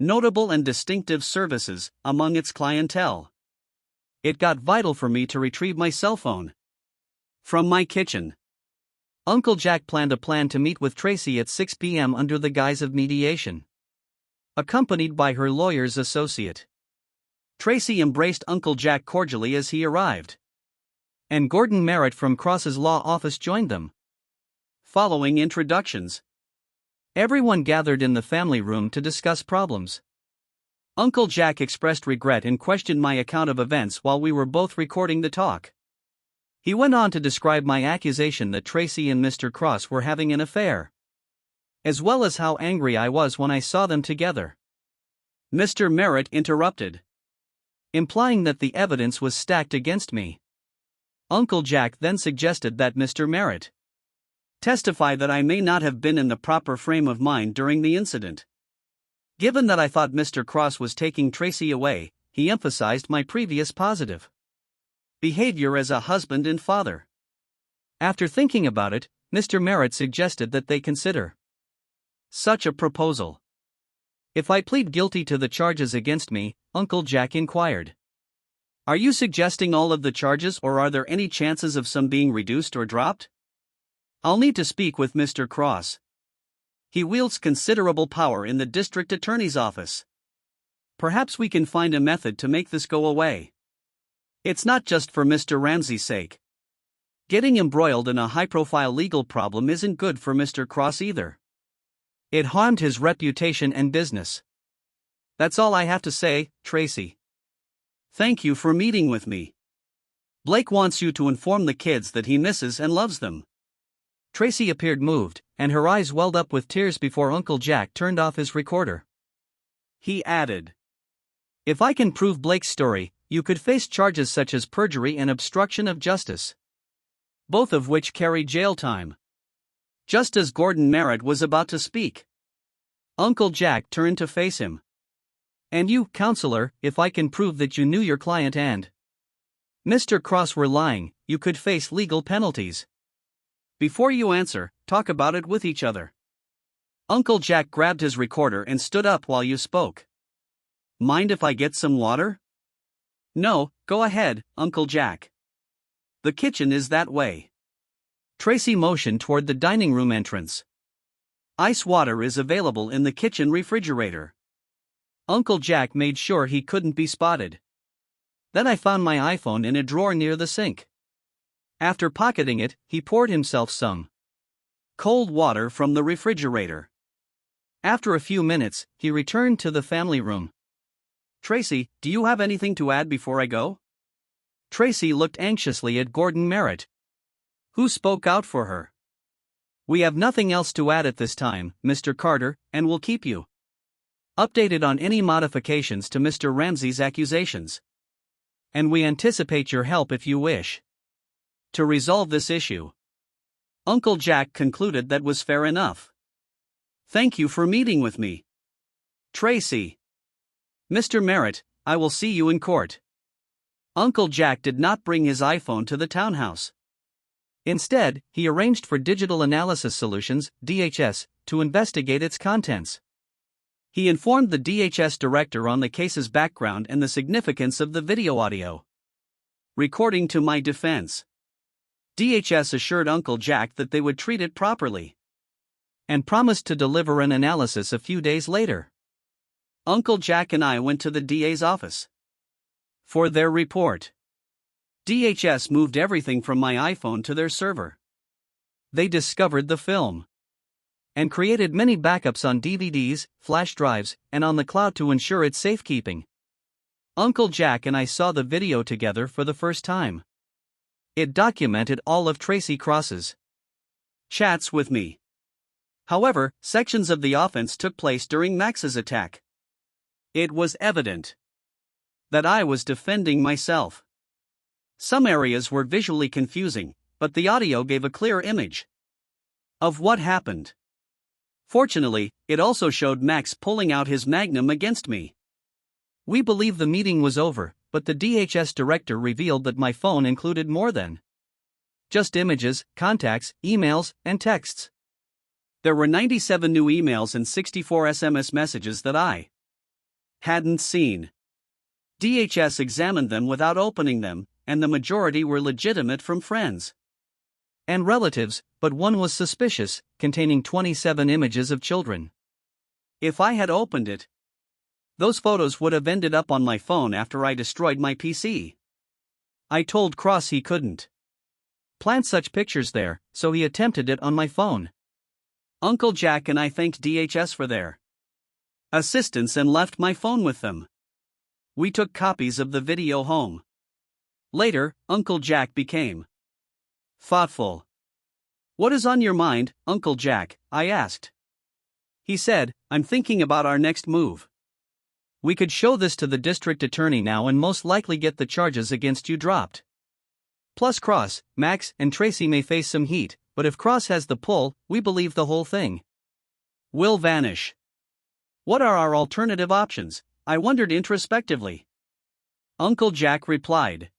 notable and distinctive services among its clientele. It got vital for me to retrieve my cell phone from my kitchen. Uncle Jack planned a plan to meet with Tracy at 6 p.m. under the guise of mediation, accompanied by her lawyer's associate. Tracy embraced Uncle Jack cordially as he arrived, and Gordon Merritt from Cross's law office joined them. Following introductions, everyone gathered in the family room to discuss problems. Uncle Jack expressed regret and questioned my account of events while we were both recording the talk. He went on to describe my accusation that Tracy and Mr. Cross were having an affair, as well as how angry I was when I saw them together. Mr. Merritt interrupted, implying that the evidence was stacked against me. Uncle Jack then suggested that Mr. Merritt testify that I may not have been in the proper frame of mind during the incident. Given that I thought Mr. Cross was taking Tracy away, he emphasized my previous positive behavior as a husband and father. After thinking about it, Mr. Merritt suggested that they consider such a proposal. If I plead guilty to the charges against me, Uncle Jack inquired, are you suggesting all of the charges, or are there any chances of some being reduced or dropped? I'll need to speak with Mr. Cross. He wields considerable power in the district attorney's office. Perhaps we can find a method to make this go away. It's not just for Mr. Ramsey's sake. Getting embroiled in a high-profile legal problem isn't good for Mr. Cross either. It harmed his reputation and business. That's all I have to say, Tracy. Thank you for meeting with me. Blake wants you to inform the kids that he misses and loves them. Tracy appeared moved, and her eyes welled up with tears before Uncle Jack turned off his recorder. He added, "If I can prove Blake's story, you could face charges such as perjury and obstruction of justice, both of which carry jail time." Just as Gordon Merritt was about to speak, Uncle Jack turned to face him. "And you, counselor, if I can prove that you knew your client and Mr. Cross were lying, you could face legal penalties. Before you answer, talk about it with each other." Uncle Jack grabbed his recorder and stood up while you spoke. "Mind if I get some water?" "No, go ahead, Uncle Jack. The kitchen is that way." Tracy motioned toward the dining room entrance. "Ice water is available in the kitchen refrigerator." Uncle Jack made sure he couldn't be spotted. "Then I found my iPhone in a drawer near the sink." After pocketing it, he poured himself some cold water from the refrigerator. After a few minutes, he returned to the family room. "Tracy, do you have anything to add before I go?" Tracy looked anxiously at Gordon Merritt, who spoke out for her. "We have nothing else to add at this time, Mr. Carter, and will keep you updated on any modifications to Mr. Ramsey's accusations. And we anticipate your help if you wish to resolve this issue." Uncle Jack concluded that was fair enough. "Thank you for meeting with me, Tracy. Mr. Merritt, I will see you in court." Uncle Jack did not bring his iPhone to the townhouse. Instead, he arranged for Digital Analysis Solutions, DHS, to investigate its contents. He informed the DHS director on the case's background and the significance of the video audio recording to my defense. DHS assured Uncle Jack that they would treat it properly and promised to deliver an analysis a few days later. Uncle Jack and I went to the DA's office for their report. DHS moved everything from my iPhone to their server. They discovered the film and created many backups on DVDs, flash drives, and on the cloud to ensure its safekeeping. Uncle Jack and I saw the video together for the first time. It documented all of Tracy Cross's chats with me. However, sections of the offense took place during Max's attack. It was evident that I was defending myself. Some areas were visually confusing, but the audio gave a clear image of what happened. Fortunately, it also showed Max pulling out his Magnum against me. We believe the meeting was over, but the DHS director revealed that my phone included more than just images, contacts, emails, and texts. There were 97 new emails and 64 SMS messages that I hadn't seen. DHS examined them without opening them, and the majority were legitimate from friends and relatives, but one was suspicious, containing 27 images of children. If I had opened it, those photos would have ended up on my phone after I destroyed my PC. I told Cross he couldn't plant such pictures there, so he attempted it on my phone. Uncle Jack and I thanked DHS for their assistance and left my phone with them. We took copies of the video home. Later, Uncle Jack became thoughtful. "What is on your mind, Uncle Jack?" I asked. He said, "I'm thinking about our next move. We could show this to the district attorney now and most likely get the charges against you dropped. Plus Cross, Max, and Tracy may face some heat, but if Cross has the pull, we believe the whole thing will vanish. What are our alternative options?" I wondered introspectively. Uncle Jack replied,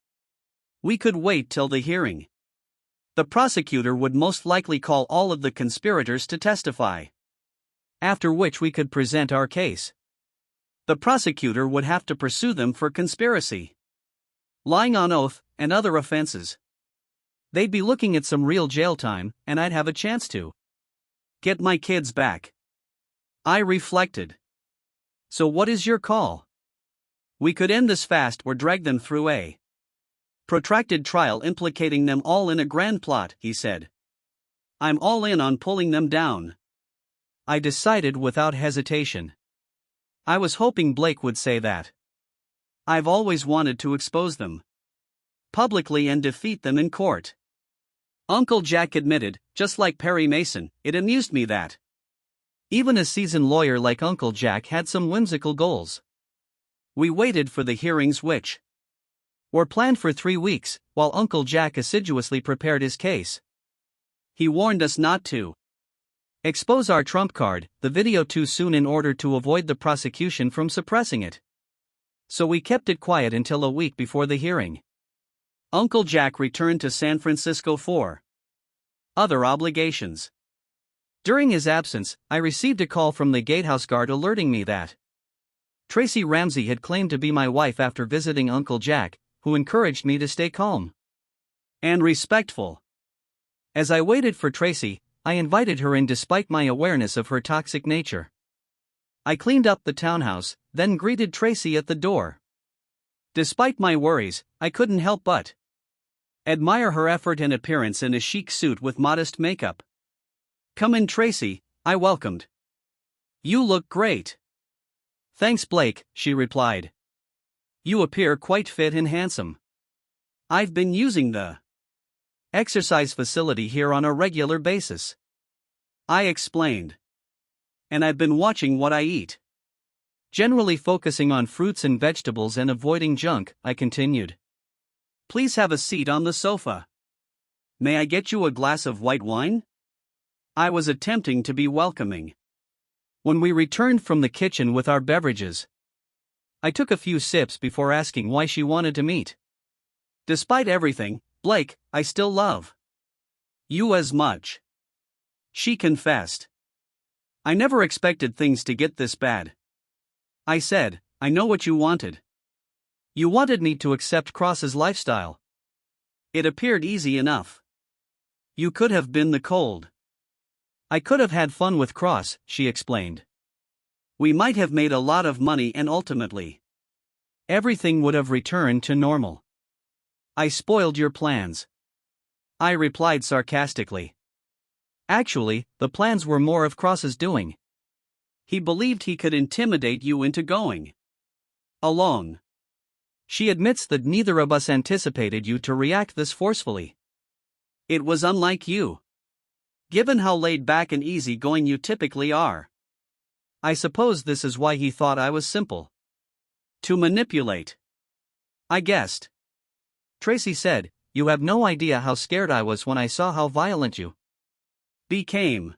"We could wait till the hearing. The prosecutor would most likely call all of the conspirators to testify, after which we could present our case. The prosecutor would have to pursue them for conspiracy, lying on oath, and other offenses. They'd be looking at some real jail time, and I'd have a chance to get my kids back." I reflected. "So what is your call? We could end this fast or drag them through a protracted trial implicating them all in a grand plot," he said. "I'm all in on pulling them down." I decided without hesitation. I was hoping Blake would say that. I've always wanted to expose them. publicly and defeat them in court. Uncle Jack admitted, just like Perry Mason, it amused me that even a seasoned lawyer like Uncle Jack had some whimsical goals. We waited for the hearings, which were planned for 3 weeks, while Uncle Jack assiduously prepared his case. He warned us not to expose our trump card, the video, too soon in order to avoid the prosecution from suppressing it. So we kept it quiet until a week before the hearing. Uncle Jack returned to San Francisco for other obligations. During his absence, I received a call from the gatehouse guard alerting me that Tracy Ramsey had claimed to be my wife after visiting Uncle Jack, who encouraged me to stay calm and respectful. As I waited for Tracy, I invited her in despite my awareness of her toxic nature. I cleaned up the townhouse, then greeted Tracy at the door. Despite my worries, I couldn't help but admire her effort and appearance in a chic suit with modest makeup. "Come in, Tracy," I welcomed. "You look great." "Thanks, Blake," she replied. "You appear quite fit and handsome." "I've been using the exercise facility here on a regular basis," I explained. "And I've been watching what I eat. Generally focusing on fruits and vegetables and avoiding junk," I continued. "Please have a seat on the sofa. May I get you a glass of white wine?" I was attempting to be welcoming. When we returned from the kitchen with our beverages, I took a few sips before asking why she wanted to meet. "Despite everything, Blake, I still love you as much," she confessed. "I never expected things to get this bad." I said, "I know what you wanted. You wanted me to accept Cross's lifestyle. It appeared easy enough. You could have been the cold. I could have had fun with Cross," she explained. "We might have made a lot of money and ultimately everything would have returned to normal." "I spoiled your plans," I replied sarcastically. "Actually, the plans were more of Cross's doing. He believed he could intimidate you into going along. She admits that neither of us anticipated you to react this forcefully. It was unlike you, given how laid back and easy-going you typically are. I suppose this is why he thought I was simple to manipulate. I guessed." Tracy said, "You have no idea how scared I was when I saw how violent you became.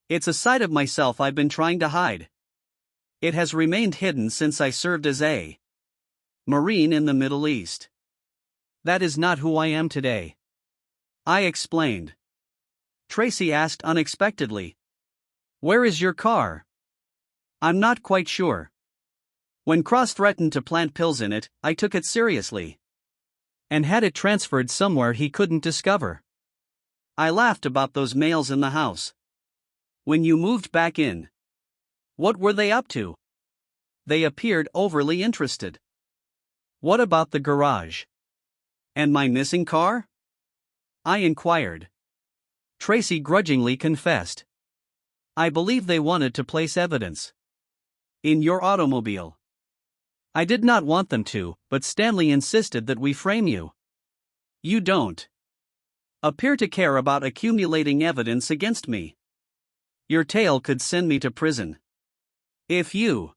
It's a side of myself I've been trying to hide. It has remained hidden since I served as a Marine in the Middle East. That is not who I am today," I explained. Tracy asked unexpectedly, "Where is your car?" "I'm not quite sure. When Cross threatened to plant pills in it, I took it seriously and had it transferred somewhere he couldn't discover." I laughed about those males in the house. "When you moved back in, what were they up to?" They appeared overly interested. "What about the garage? And my missing car?" I inquired. Tracy grudgingly confessed. "I believe they wanted to place evidence in your automobile. I did not want them to, but Stanley insisted that we frame you. You don't appear to care about accumulating evidence against me. Your tale could send me to prison. If you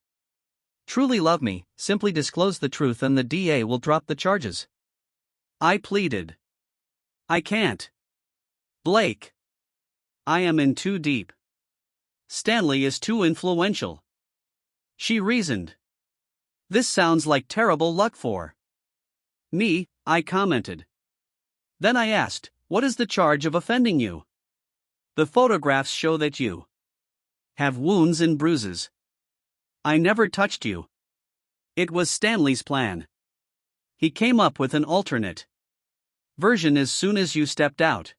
truly love me, simply disclose the truth and the DA will drop the charges," I pleaded. "I can't, Blake. I am in too deep. Stanley is too influential," she reasoned. "This sounds like terrible luck for me," I commented. Then I asked, "What is the charge of offending you?" "The photographs show that you have wounds and bruises. I never touched you. It was Stanley's plan. He came up with an alternate version as soon as you stepped out.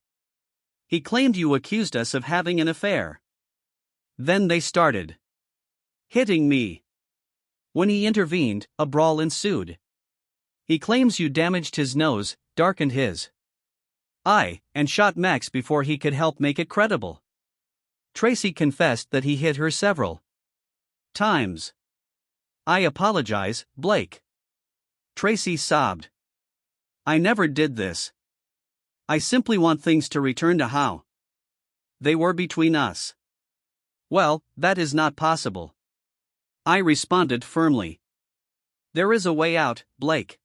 He claimed you accused us of having an affair. Then they started hitting me. When he intervened, a brawl ensued. He claims you damaged his nose, darkened his eye, and shot Max before he could help make it credible." Tracy confessed that he hit her several times. "I apologize, Blake." Tracy sobbed. I never did this. I simply want things to return to how they were between us. Well, that is not possible. I responded firmly. There is a way out, Blake.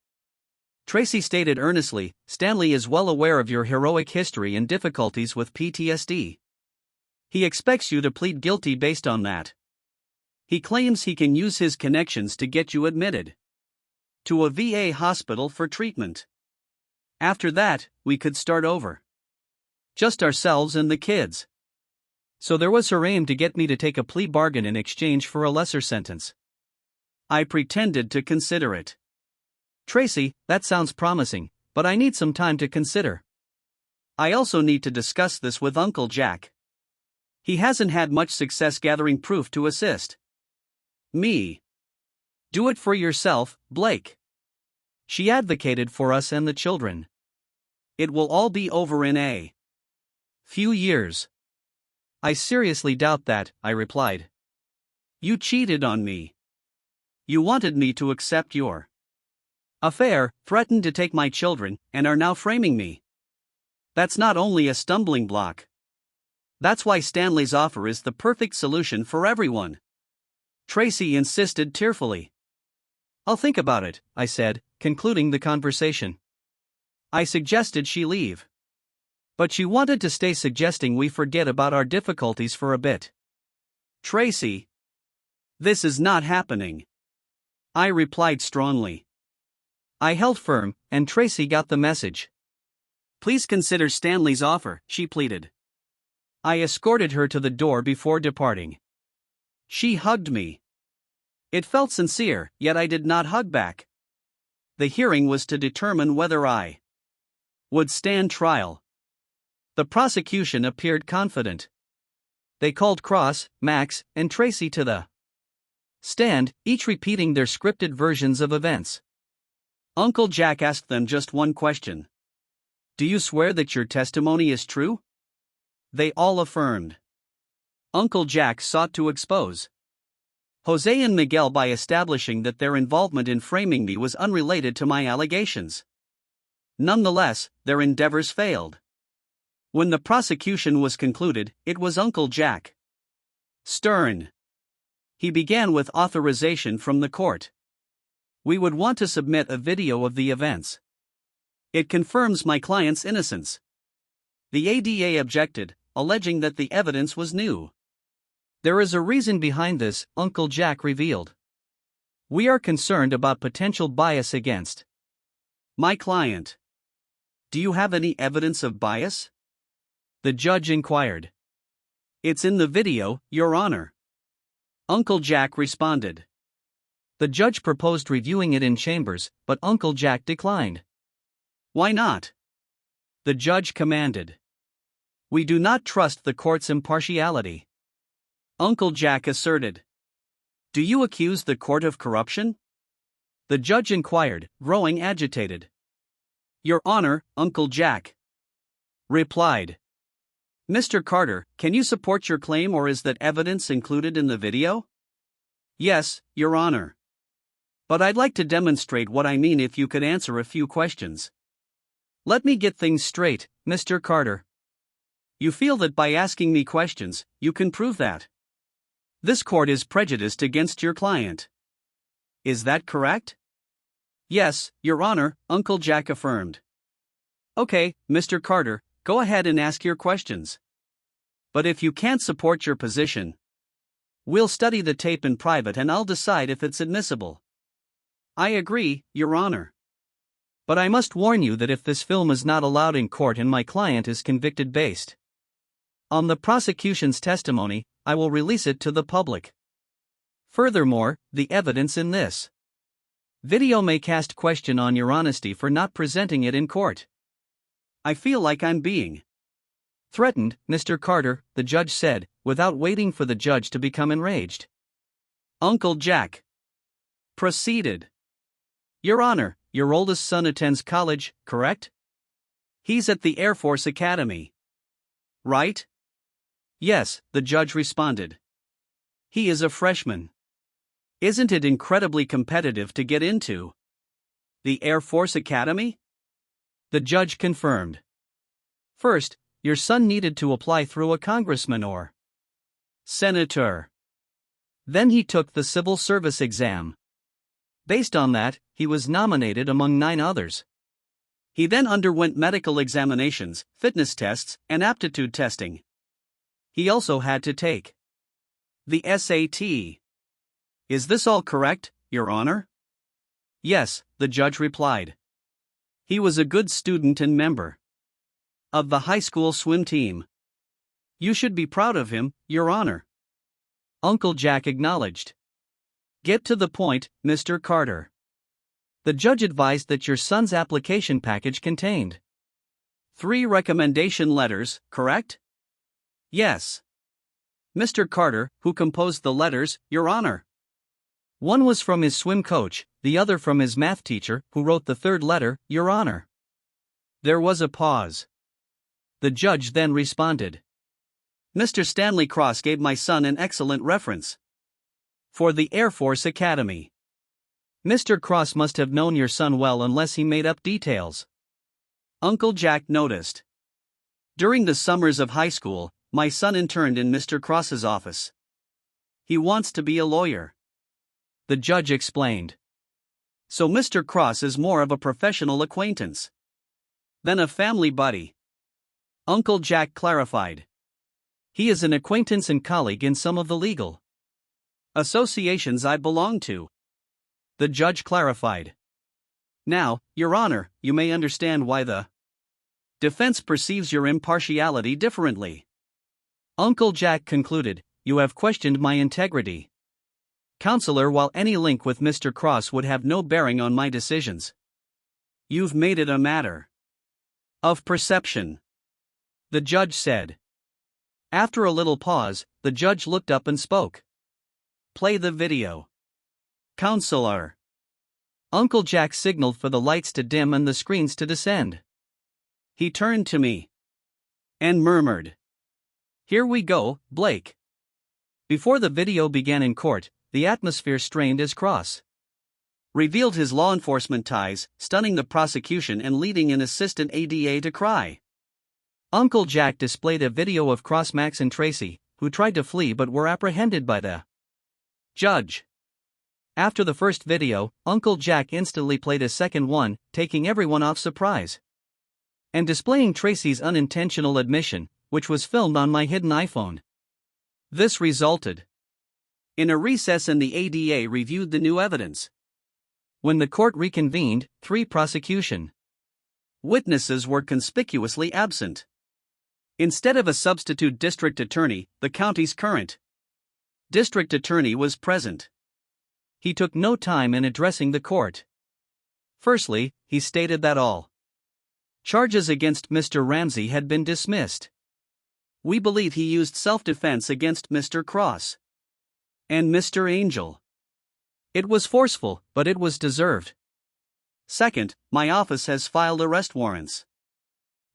Tracy stated earnestly, Stanley is well aware of your heroic history and difficulties with PTSD. He expects you to plead guilty based on that. He claims he can use his connections to get you admitted to a VA hospital for treatment. After that, we could start over. Just ourselves and the kids. So there was her aim to get me to take a plea bargain in exchange for a lesser sentence. I pretended to consider it. Tracy, that sounds promising, but I need some time to consider. I also need to discuss this with Uncle Jack. He hasn't had much success gathering proof to assist me. Do it for yourself, Blake. She advocated for us and the children. It will all be over in a few years. I seriously doubt that, I replied. You cheated on me. You wanted me to accept your affair, threatened to take my children, and are now framing me. That's not only a stumbling block. That's why Stanley's offer is the perfect solution for everyone. Tracy insisted tearfully. I'll think about it, I said, concluding the conversation. I suggested she leave. But she wanted to stay, suggesting we forget about our difficulties for a bit. Tracy, this is not happening. I replied strongly. I held firm, and Tracy got the message. Please consider Stanley's offer, she pleaded. I escorted her to the door before departing. She hugged me. It felt sincere, yet I did not hug back. The hearing was to determine whether I would stand trial. The prosecution appeared confident. They called Cross, Max, and Tracy to the stand, each repeating their scripted versions of events. Uncle Jack asked them just one question. Do you swear that your testimony is true? They all affirmed. Uncle Jack sought to expose Jose and Miguel by establishing that their involvement in framing me was unrelated to my allegations. Nonetheless, their endeavors failed. When the prosecution was concluded, it was Uncle Jack stern. He began with authorization from the court. We would want to submit a video of the events. It confirms my client's innocence. The ADA objected, alleging that the evidence was new. There is a reason behind this, Uncle Jack revealed. We are concerned about potential bias against my client. Do you have any evidence of bias? The judge inquired. It's in the video, Your Honor. Uncle Jack responded. The judge proposed reviewing it in chambers, but Uncle Jack declined. Why not? The judge commanded. We do not trust the court's impartiality. Uncle Jack asserted. Do you accuse the court of corruption? The judge inquired, growing agitated. Your Honor, Uncle Jack replied. Mr. Carter, can you support your claim, or is that evidence included in the video? Yes, Your Honor. But I'd like to demonstrate what I mean if you could answer a few questions. Let me get things straight, Mr. Carter. You feel that by asking me questions, you can prove that this court is prejudiced against your client. Is that correct? Yes, Your Honor, Uncle Jack affirmed. Okay, Mr. Carter, go ahead and ask your questions. But if you can't support your position, we'll study the tape in private and I'll decide if it's admissible. I agree, Your Honor. But I must warn you that if this film is not allowed in court and my client is convicted based on the prosecution's testimony, I will release it to the public. Furthermore, the evidence in this video may cast question on your honesty for not presenting it in court. I feel like I'm being threatened, Mr. Carter, the judge said, without waiting for the judge to become enraged. Uncle Jack proceeded. Your Honor, your oldest son attends college, correct? He's at the Air Force Academy. Right? Yes, the judge responded. He is a freshman. Isn't it incredibly competitive to get into the Air Force Academy? The judge confirmed. First, your son needed to apply through a congressman or senator. Then he took the civil service exam. Based on that, he was nominated among 9 others. He then underwent medical examinations, fitness tests, and aptitude testing. He also had to take the SAT. Is this all correct, Your Honor? Yes, the judge replied. He was a good student and member of the high school swim team. You should be proud of him, Your Honor. Uncle Jack acknowledged. Get to the point, Mr. Carter. The judge advised that your son's application package contained 3 recommendation letters, correct? Yes. Mr. Carter, who composed the letters, Your Honor? One was from his swim coach, the other from his math teacher, who wrote the 3rd letter, Your Honor. There was a pause. The judge then responded. Mr. Stanley Cross gave my son an excellent reference for the Air Force Academy. Mr. Cross must have known your son well unless he made up details. Uncle Jack noticed. During the summers of high school, my son interned in Mr. Cross's office. He wants to be a lawyer. The judge explained. So Mr. Cross is more of a professional acquaintance than a family buddy. Uncle Jack clarified. He is an acquaintance and colleague in some of the legal associations I belong to. The judge clarified. Now, Your Honor, you may understand why the defense perceives your impartiality differently. Uncle Jack concluded, you have questioned my integrity, Counselor, while any link with Mr. Cross would have no bearing on my decisions. You've made it a matter of perception, the judge said. After a little pause, the judge looked up and spoke. Play the video. Counselor. Uncle Jack signaled for the lights to dim and the screens to descend. He turned to me and murmured, Here we go, Blake. Before the video began in court, the atmosphere strained as Cross revealed his law enforcement ties, stunning the prosecution and leading an assistant ADA to cry. Uncle Jack displayed a video of Cross, Max and Tracy, who tried to flee but were apprehended by the judge. After the first video, Uncle Jack instantly played a second one, taking everyone off surprise and displaying Tracy's unintentional admission, which was filmed on my hidden iPhone. This resulted in a recess and the ADA reviewed the new evidence. When the court reconvened, 3 prosecution witnesses were conspicuously absent. Instead of a substitute district attorney, the county's current district attorney was present. He took no time in addressing the court. Firstly, he stated that all charges against Mr. Ramsey had been dismissed. We believe he used self-defense against Mr. Cross and Mr. Angel. It was forceful, but it was deserved. Second, my office has filed arrest warrants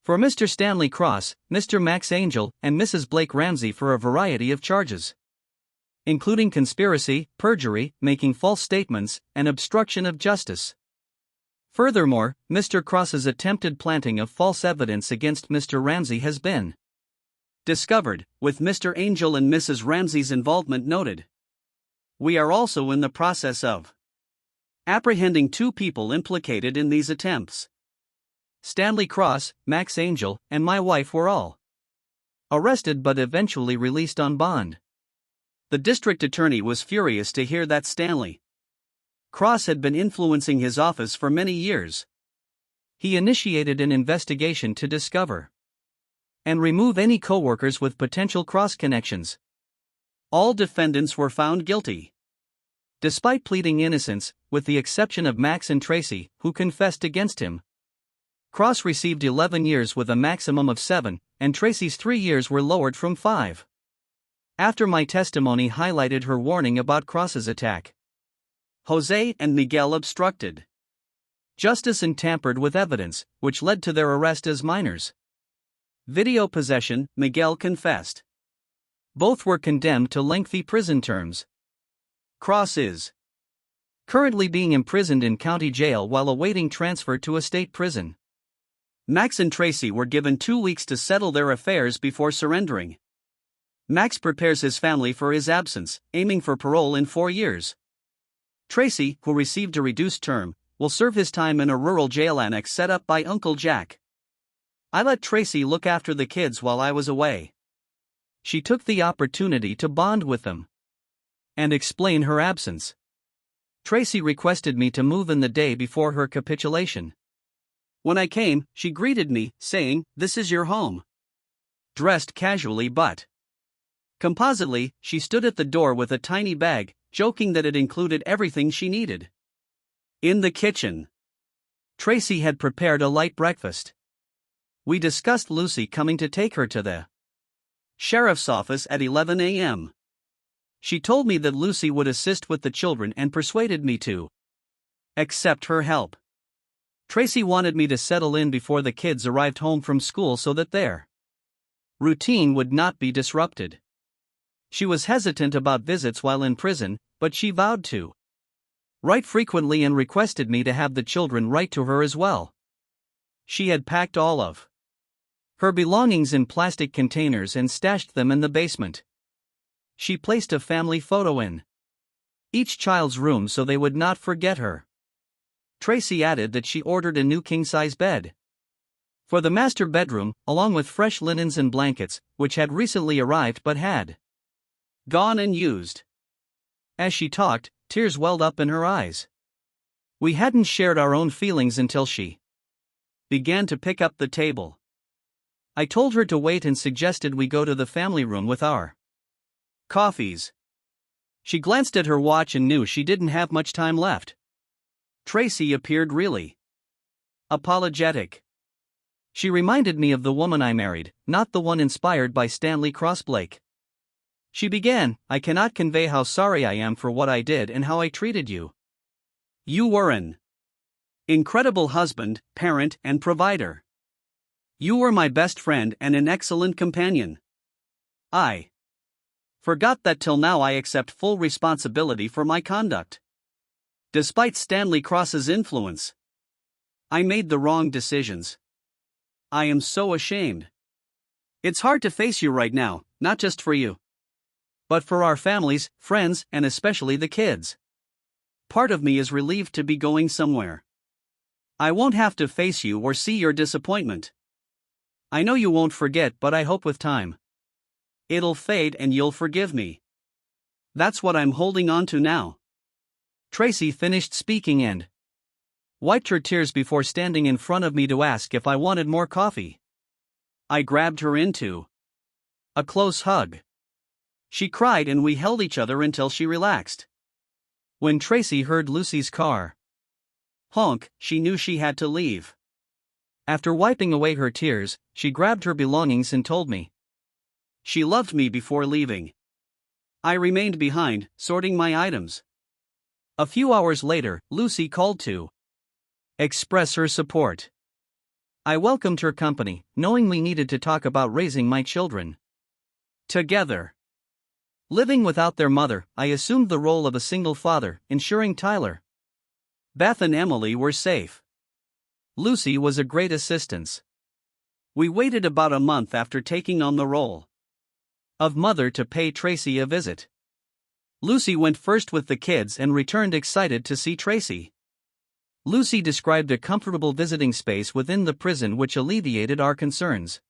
for Mr. Stanley Cross, Mr. Max Angel, and Mrs. Blake Ramsey for a variety of charges, including conspiracy, perjury, making false statements, and obstruction of justice. Furthermore, Mr. Cross's attempted planting of false evidence against Mr. Ramsey has been discovered, with Mr. Angel and Mrs. Ramsey's involvement noted. We are also in the process of apprehending 2 people implicated in these attempts. Stanley Cross, Max Angel, and my wife were all arrested but eventually released on bond. The district attorney was furious to hear that Stanley Cross had been influencing his office for many years. He initiated an investigation to discover and remove any co-workers with potential Cross connections. All defendants were found guilty, despite pleading innocence, with the exception of Max and Tracy, who confessed against him. Cross received 11 years with a maximum of 7, and Tracy's 3 years were lowered from 5. After my testimony highlighted her warning about Cross's attack, Jose and Miguel obstructed justice and tampered with evidence, which led to their arrest as minors. Video possession, Miguel confessed. Both were condemned to lengthy prison terms. Cross is currently being imprisoned in county jail while awaiting transfer to a state prison. Max and Tracy were given 2 weeks to settle their affairs before surrendering. Max prepares his family for his absence, aiming for parole in 4 years. Tracy, who received a reduced term, will serve his time in a rural jail annex set up by Uncle Jack. I let Tracy look after the kids while I was away. She took the opportunity to bond with them and explain her absence. Tracy requested me to move in the day before her capitulation. When I came, she greeted me, saying, "This is your home." Dressed casually but compositely, she stood at the door with a tiny bag, joking that it included everything she needed. In the kitchen, Tracy had prepared a light breakfast. We discussed Lucy coming to take her to the sheriff's office at 11 a.m. She told me that Lucy would assist with the children and persuaded me to accept her help. Tracy wanted me to settle in before the kids arrived home from school so that their routine would not be disrupted. She was hesitant about visits while in prison, but she vowed to write frequently and requested me to have the children write to her as well. She had packed all of her belongings in plastic containers and stashed them in the basement. She placed a family photo in each child's room so they would not forget her. Tracy added that she ordered a new king-size bed for the master bedroom, along with fresh linens and blankets, which had recently arrived but had gone unused. As she talked, tears welled up in her eyes. We hadn't shared our own feelings until she began to pick up the table. I told her to wait and suggested we go to the family room with our coffees. She glanced at her watch and knew she didn't have much time left. Tracy appeared really apologetic. She reminded me of the woman I married, not the one inspired by Stanley Crossblake. She began, "I cannot convey how sorry I am for what I did and how I treated you. You were an incredible husband, parent, and provider. You were my best friend and an excellent companion. I forgot that till now I accept full responsibility for my conduct. Despite Stanley Cross's influence, I made the wrong decisions. I am so ashamed. It's hard to face you right now, not just for you, but for our families, friends, and especially the kids. Part of me is relieved to be going somewhere. I won't have to face you or see your disappointment. I know you won't forget, but I hope with time it'll fade and you'll forgive me. That's what I'm holding on to now." Tracy finished speaking and wiped her tears before standing in front of me to ask if I wanted more coffee. I grabbed her into a close hug. She cried and we held each other until she relaxed. When Tracy heard Lucy's car honk, she knew she had to leave. After wiping away her tears, she grabbed her belongings and told me she loved me before leaving. I remained behind, sorting my items. A few hours later, Lucy called to express her support. I welcomed her company, knowing we needed to talk about raising my children together. Living without their mother, I assumed the role of a single father, ensuring Tyler, Beth, and Emily were safe. Lucy was a great assistance. We waited about a month after taking on the role of mother to pay Tracy a visit. Lucy went first with the kids and returned excited to see Tracy. Lucy described a comfortable visiting space within the prison which alleviated our concerns.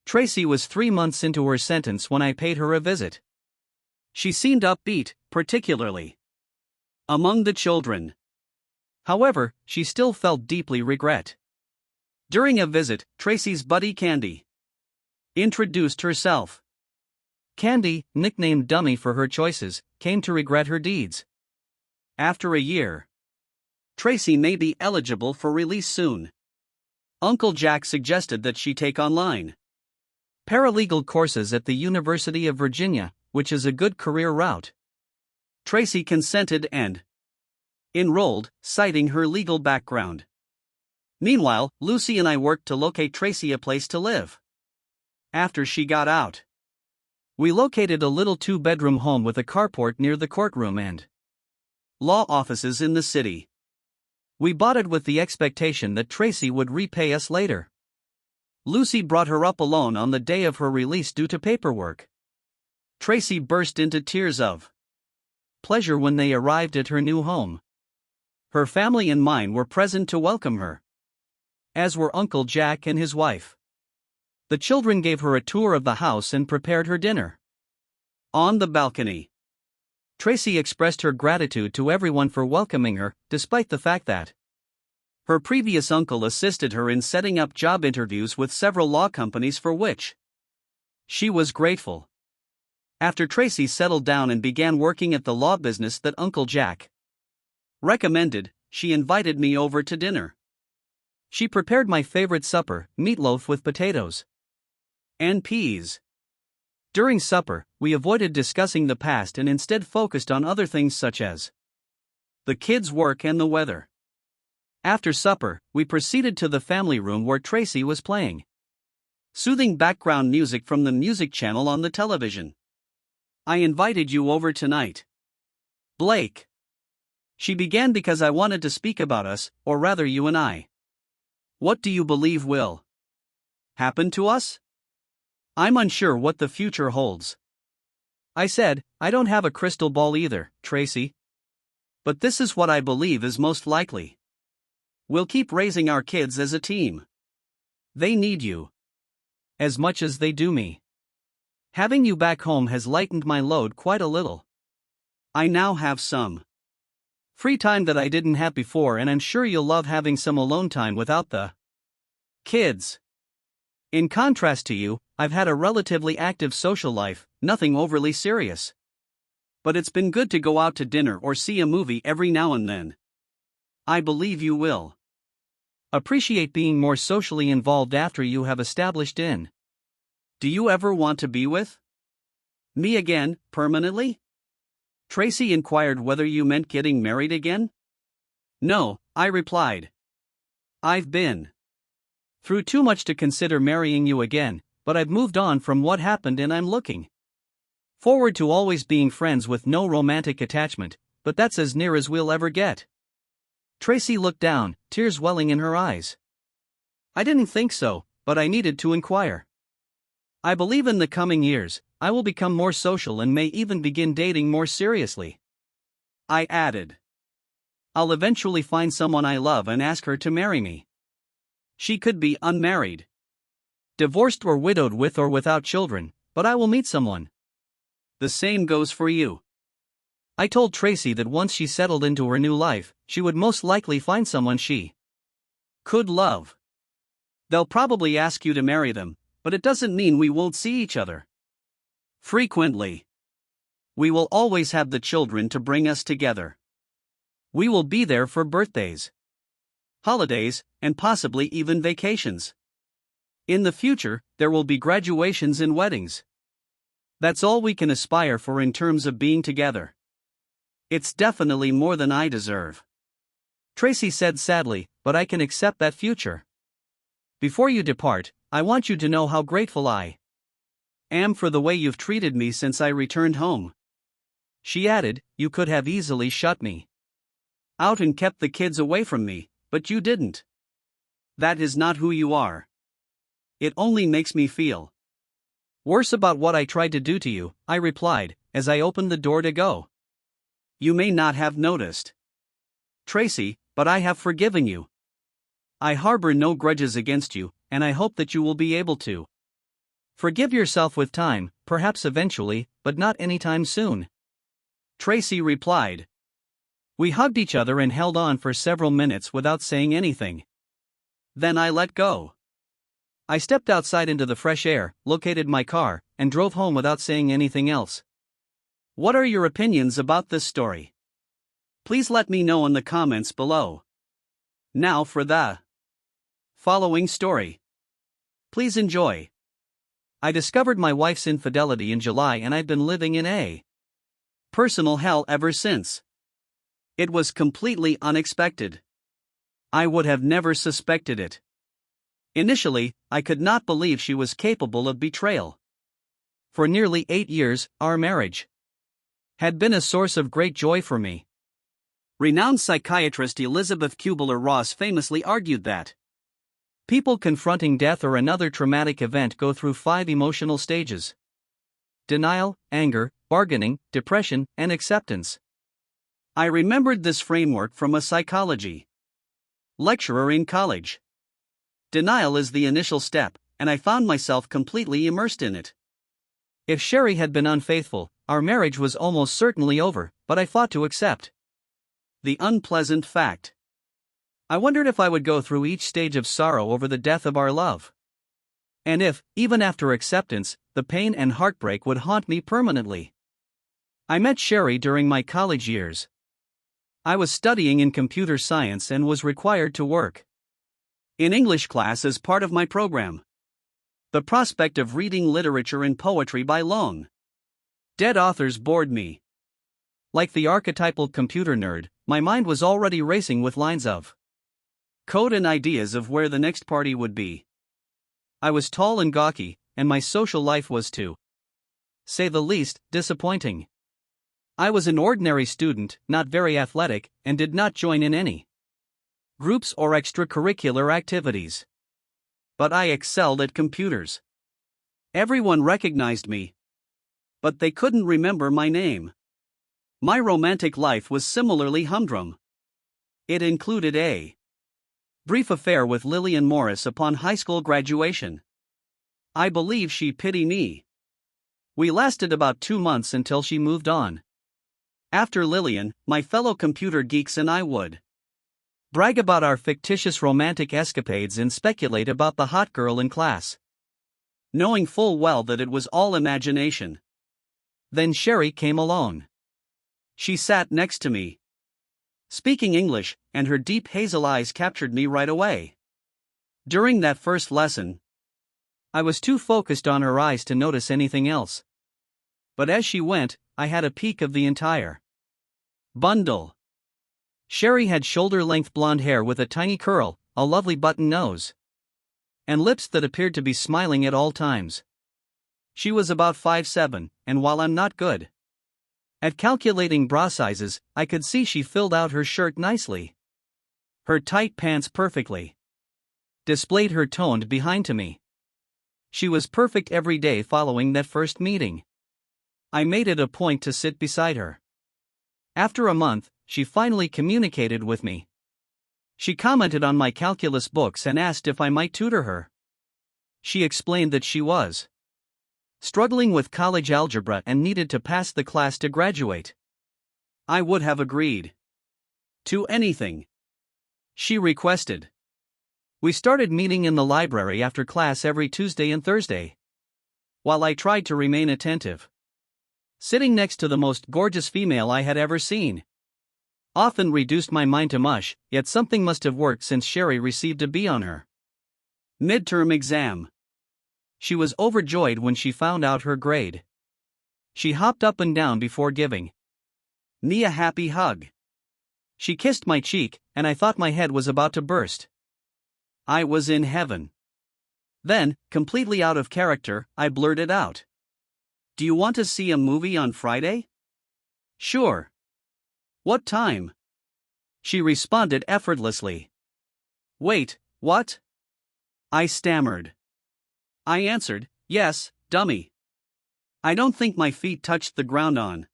Tracy was 3 months into her sentence when I paid her a visit. She seemed upbeat, particularly among the children. However, she still felt deeply regret. During a visit, Tracy's buddy Candy introduced herself. Candy, nicknamed Dummy for her choices, came to regret her deeds. After a year, Tracy may be eligible for release soon. Uncle Jack suggested that she take online paralegal courses at the University of Virginia, which is a good career route. Tracy consented and enrolled, citing her legal background. Meanwhile, Lucy and I worked to locate Tracy a place to live. After she got out, we located a little 2-bedroom home with a carport near the courtroom and law offices in the city. We bought it with the expectation that Tracy would repay us later. Lucy brought her up alone on the day of her release due to paperwork. Tracy burst into tears of pleasure when they arrived at her new home. Her family and mine were present to welcome her, as were Uncle Jack and his wife. The children gave her a tour of the house and prepared her dinner. On the balcony, Tracy expressed her gratitude to everyone for welcoming her, despite the fact that her previous uncle assisted her in setting up job interviews with several law companies for which she was grateful. After Tracy settled down and began working at the law business that Uncle Jack recommended, she invited me over to dinner. She prepared my favorite supper, meatloaf with potatoes and peas. During supper, we avoided discussing the past and instead focused on other things such as the kids' work and the weather. After supper, we proceeded to the family room where Tracy was playing soothing background music from the music channel on the television. I invited you over tonight, Blake. She began because I wanted to speak about us, or rather you and I. What do you believe will happen to us? I'm unsure what the future holds. I said, I don't have a crystal ball either, Tracy. But this is what I believe is most likely. We'll keep raising our kids as a team. They need you as much as they do me. Having you back home has lightened my load quite a little. I now have some free time that I didn't have before, and I'm sure you'll love having some alone time without the kids. In contrast to you, I've had a relatively active social life, nothing overly serious. But it's been good to go out to dinner or see a movie every now and then. I believe you will appreciate being more socially involved after you have established in. Do you ever want to be with me again, permanently? Tracy inquired whether you meant getting married again. No, I replied. I've been through too much to consider marrying you again, but I've moved on from what happened and I'm looking forward to always being friends with no romantic attachment, but that's as near as we'll ever get. Tracy looked down, tears welling in her eyes. I didn't think so, but I needed to inquire. I believe in the coming years, I will become more social and may even begin dating more seriously. I added. I'll eventually find someone I love and ask her to marry me. She could be unmarried, divorced or widowed with or without children, but I will meet someone. The same goes for you. I told Tracy that once she settled into her new life, she would most likely find someone she could love. They'll probably ask you to marry them, but it doesn't mean we won't see each other frequently. We will always have the children to bring us together. We will be there for birthdays, holidays, and possibly even vacations. In the future, there will be graduations and weddings. That's all we can aspire for in terms of being together. It's definitely more than I deserve, Tracy said sadly, but I can accept that future. Before you depart, I want you to know how grateful I am for the way you've treated me since I returned home. She added, you could have easily shut me out and kept the kids away from me, but you didn't. That is not who you are. It only makes me feel worse about what I tried to do to you, I replied, as I opened the door to go. You may not have noticed, Tracy, but I have forgiven you. I harbor no grudges against you, and I hope that you will be able to forgive yourself with time, perhaps eventually, but not anytime soon. Tracy replied. We hugged each other and held on for several minutes without saying anything. Then I let go. I stepped outside into the fresh air, located my car, and drove home without saying anything else. What are your opinions about this story? Please let me know in the comments below. Now for the following story. Please enjoy. I discovered my wife's infidelity in July and I've been living in a personal hell ever since. It was completely unexpected. I would have never suspected it. Initially, I could not believe she was capable of betrayal. For nearly 8 years, our marriage had been a source of great joy for me. Renowned psychiatrist Elizabeth Kubler-Ross famously argued that People confronting death or another traumatic event go through 5 emotional stages: denial, anger, bargaining, depression, and acceptance. I remembered this framework from a psychology lecturer in college. Denial is the initial step, and I found myself completely immersed in it. If Sherry had been unfaithful, our marriage was almost certainly over, but I fought to accept the unpleasant fact. I wondered if I would go through each stage of sorrow over the death of our love. And if, even after acceptance, the pain and heartbreak would haunt me permanently. I met Sherry during my college years. I was studying in computer science and was required to work in English class as part of my program. The prospect of reading literature and poetry by long dead authors bored me. Like the archetypal computer nerd, my mind was already racing with lines of code and ideas of where the next party would be. I was tall and gawky, and my social life was, to say the least, disappointing. I was an ordinary student, not very athletic, and did not join in any groups or extracurricular activities. But I excelled at computers. Everyone recognized me, but they couldn't remember my name. My romantic life was similarly humdrum. It included a brief affair with Lillian Morris upon high school graduation. I believe she pitied me. We lasted about 2 months until she moved on. After Lillian, my fellow computer geeks and I would brag about our fictitious romantic escapades and speculate about the hot girl in class, knowing full well that it was all imagination. Then Sherry came along. She sat next to me, speaking English, and her deep hazel eyes captured me right away. During that first lesson, I was too focused on her eyes to notice anything else. But as she went, I had a peek of the entire bundle. Sherry had shoulder-length blonde hair with a tiny curl, a lovely button nose, and lips that appeared to be smiling at all times. She was about 5'7", and while I'm not good at calculating bra sizes, I could see she filled out her shirt nicely. Her tight pants perfectly displayed her toned behind to me. She was perfect every day following that first meeting. I made it a point to sit beside her. After a month, she finally communicated with me. She commented on my calculus books and asked if I might tutor her. She explained that she was struggling with college algebra and needed to pass the class to graduate. I would have agreed to anything she requested. We started meeting in the library after class every Tuesday and Thursday. While I tried to remain attentive, sitting next to the most gorgeous female I had ever seen often reduced my mind to mush, yet something must have worked since Sherry received a B on her midterm exam. She was overjoyed when she found out her grade. She hopped up and down before giving me a happy hug. She kissed my cheek, and I thought my head was about to burst. I was in heaven. Then, completely out of character, I blurted out, "Do you want to see a movie on Friday?" "Sure." "What time?" She responded effortlessly. "Wait, what?" I stammered. I answered, "Yes, dummy." I don't think my feet touched the ground on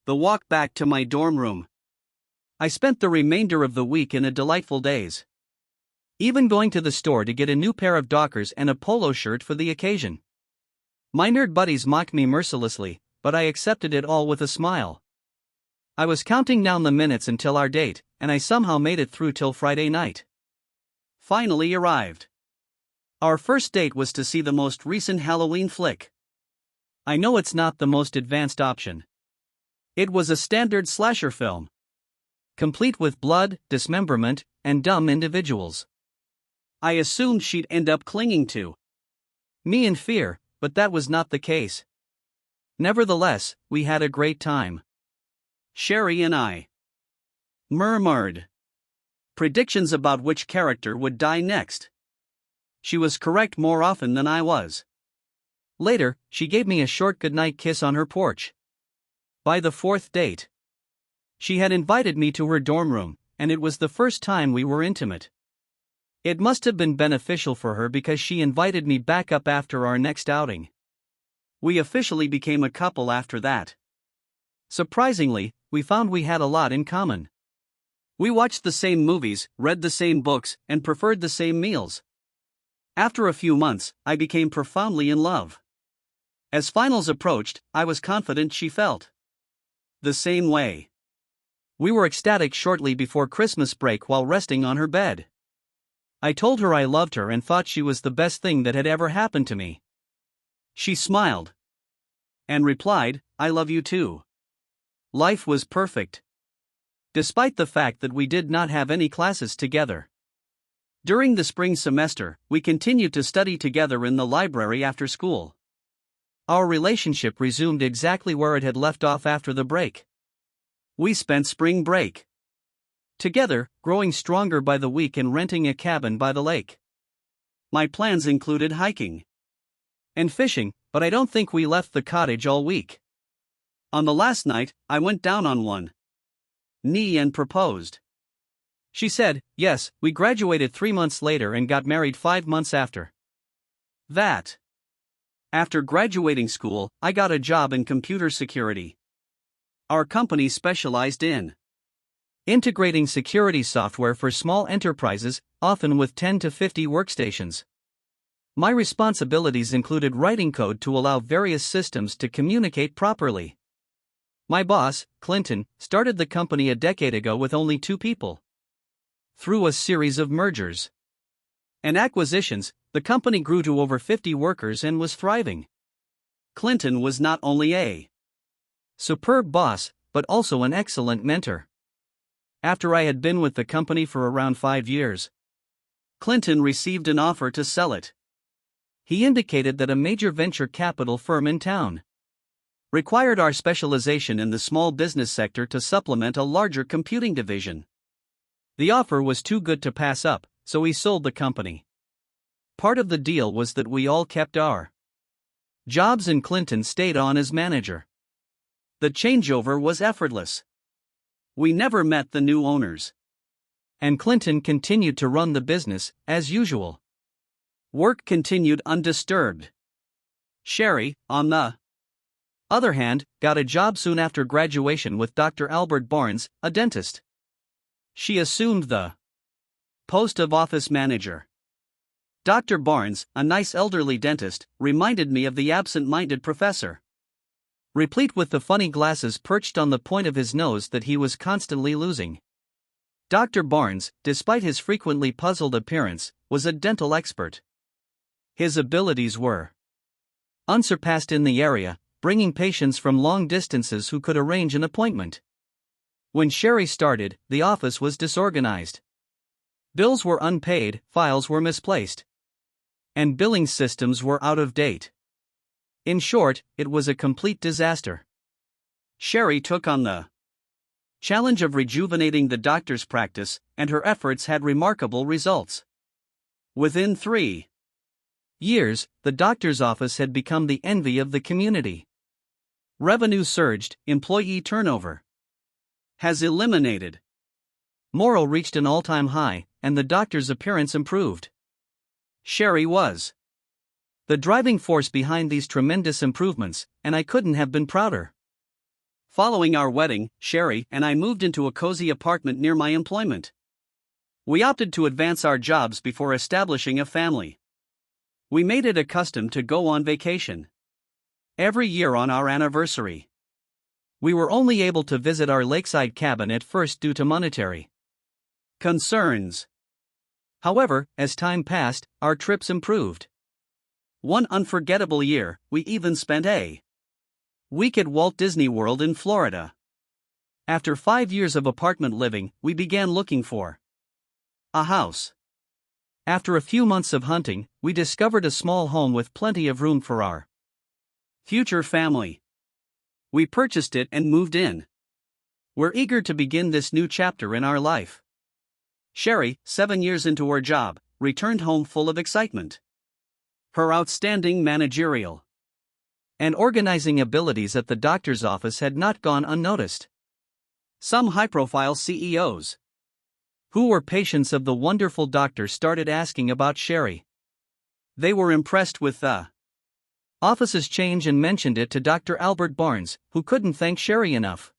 the walk back to my dorm room. I spent the remainder of the week in a delightful daze, even going to the store to get a new pair of Dockers and a polo shirt for the occasion. My nerd buddies mocked me mercilessly, but I accepted it all with a smile. I was counting down the minutes until our date, and I somehow made it through till Friday night finally arrived. Our first date was to see the most recent Halloween flick. I know it's not the most advanced option. It was a standard slasher film, complete with blood, dismemberment, and dumb individuals. I assumed she'd end up clinging to me in fear, but that was not the case. Nevertheless, we had a great time. Sherry and I murmured predictions about which character would die next. She was correct more often than I was. Later, she gave me a short goodnight kiss on her porch. By the fourth date, she had invited me to her dorm room, and it was the first time we were intimate. It must have been beneficial for her because she invited me back up after our next outing. We officially became a couple after that. Surprisingly, we found we had a lot in common. We watched the same movies, read the same books, and preferred the same meals. After a few months, I became profoundly in love. As finals approached, I was confident she felt the same way. We were ecstatic shortly before Christmas break while resting on her bed. I told her I loved her and thought she was the best thing that had ever happened to me. She smiled and replied, "I love you too." Life was perfect, despite the fact that we did not have any classes together. During the spring semester, we continued to study together in the library after school. Our relationship resumed exactly where it had left off after the break. We spent spring break together, growing stronger by the week and renting a cabin by the lake. My plans included hiking and fishing, but I don't think we left the cottage all week. On the last night, I went down on one knee and proposed. She said, yes. We graduated 3 months later and got married 5 months after that. After graduating school, I got a job in computer security. Our company specialized in integrating security software for small enterprises, often with 10 to 50 workstations. My responsibilities included writing code to allow various systems to communicate properly. My boss, Clinton, started the company a decade ago with only 2 people. Through a series of mergers and acquisitions, the company grew to over 50 workers and was thriving. Clinton was not only a superb boss, but also an excellent mentor. After I had been with the company for around 5 years, Clinton received an offer to sell it. He indicated that a major venture capital firm in town required our specialization in the small business sector to supplement a larger computing division. The offer was too good to pass up, so he sold the company. Part of the deal was that we all kept our jobs and Clinton stayed on as manager. The changeover was effortless. We never met the new owners, and Clinton continued to run the business, as usual. Work continued undisturbed. Sherry, on the other hand, got a job soon after graduation with Dr. Albert Barnes, a dentist. She assumed the post of office manager. Dr. Barnes, a nice elderly dentist, reminded me of the absent-minded professor, replete with the funny glasses perched on the point of his nose that he was constantly losing. Dr. Barnes, despite his frequently puzzled appearance, was a dental expert. His abilities were unsurpassed in the area, bringing patients from long distances who could arrange an appointment. When Sherry started, the office was disorganized. Bills were unpaid, files were misplaced, and billing systems were out of date. In short, it was a complete disaster. Sherry took on the challenge of rejuvenating the doctor's practice, and her efforts had remarkable results. Within 3 years, the doctor's office had become the envy of the community. Revenue surged, employee turnover has eliminated. Morale reached an all-time high, and the doctor's appearance improved. Sherry was the driving force behind these tremendous improvements, and I couldn't have been prouder. Following our wedding, Sherry and I moved into a cozy apartment near my employment. We opted to advance our jobs before establishing a family. We made it a custom to go on vacation every year on our anniversary. We were only able to visit our lakeside cabin at first due to monetary concerns. However, as time passed, our trips improved. One unforgettable year, we even spent a week at Walt Disney World in Florida. After 5 years of apartment living, we began looking for a house. After a few months of hunting, we discovered a small home with plenty of room for our future family. We purchased it and moved in. We're eager to begin this new chapter in our life. Sherry, 7 years into her job, returned home full of excitement. Her outstanding managerial and organizing abilities at the doctor's office had not gone unnoticed. Some high-profile CEOs who were patients of the wonderful doctor, started asking about Sherry. They were impressed with the office's change and mentioned it to Dr. Albert Barnes, who couldn't thank Sherry enough.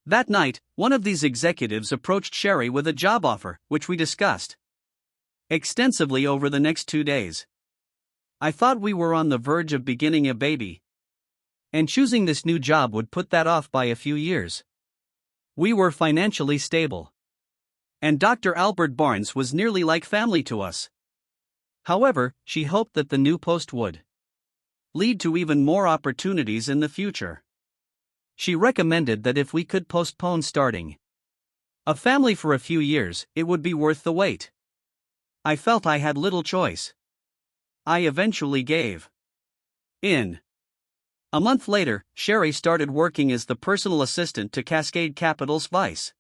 That night, one of these executives approached Sherry with a job offer, which we discussed extensively over the next 2 days. I thought we were on the verge of beginning a baby, and choosing this new job would put that off by a few years. We were financially stable, and Dr. Albert Barnes was nearly like family to us. However, she hoped that the new post would lead to even more opportunities in the future. She recommended that if we could postpone starting a family for a few years, it would be worth the wait. I felt I had little choice. I eventually gave in. A month later, Sherry started working as the personal assistant to Cascade Capital's vice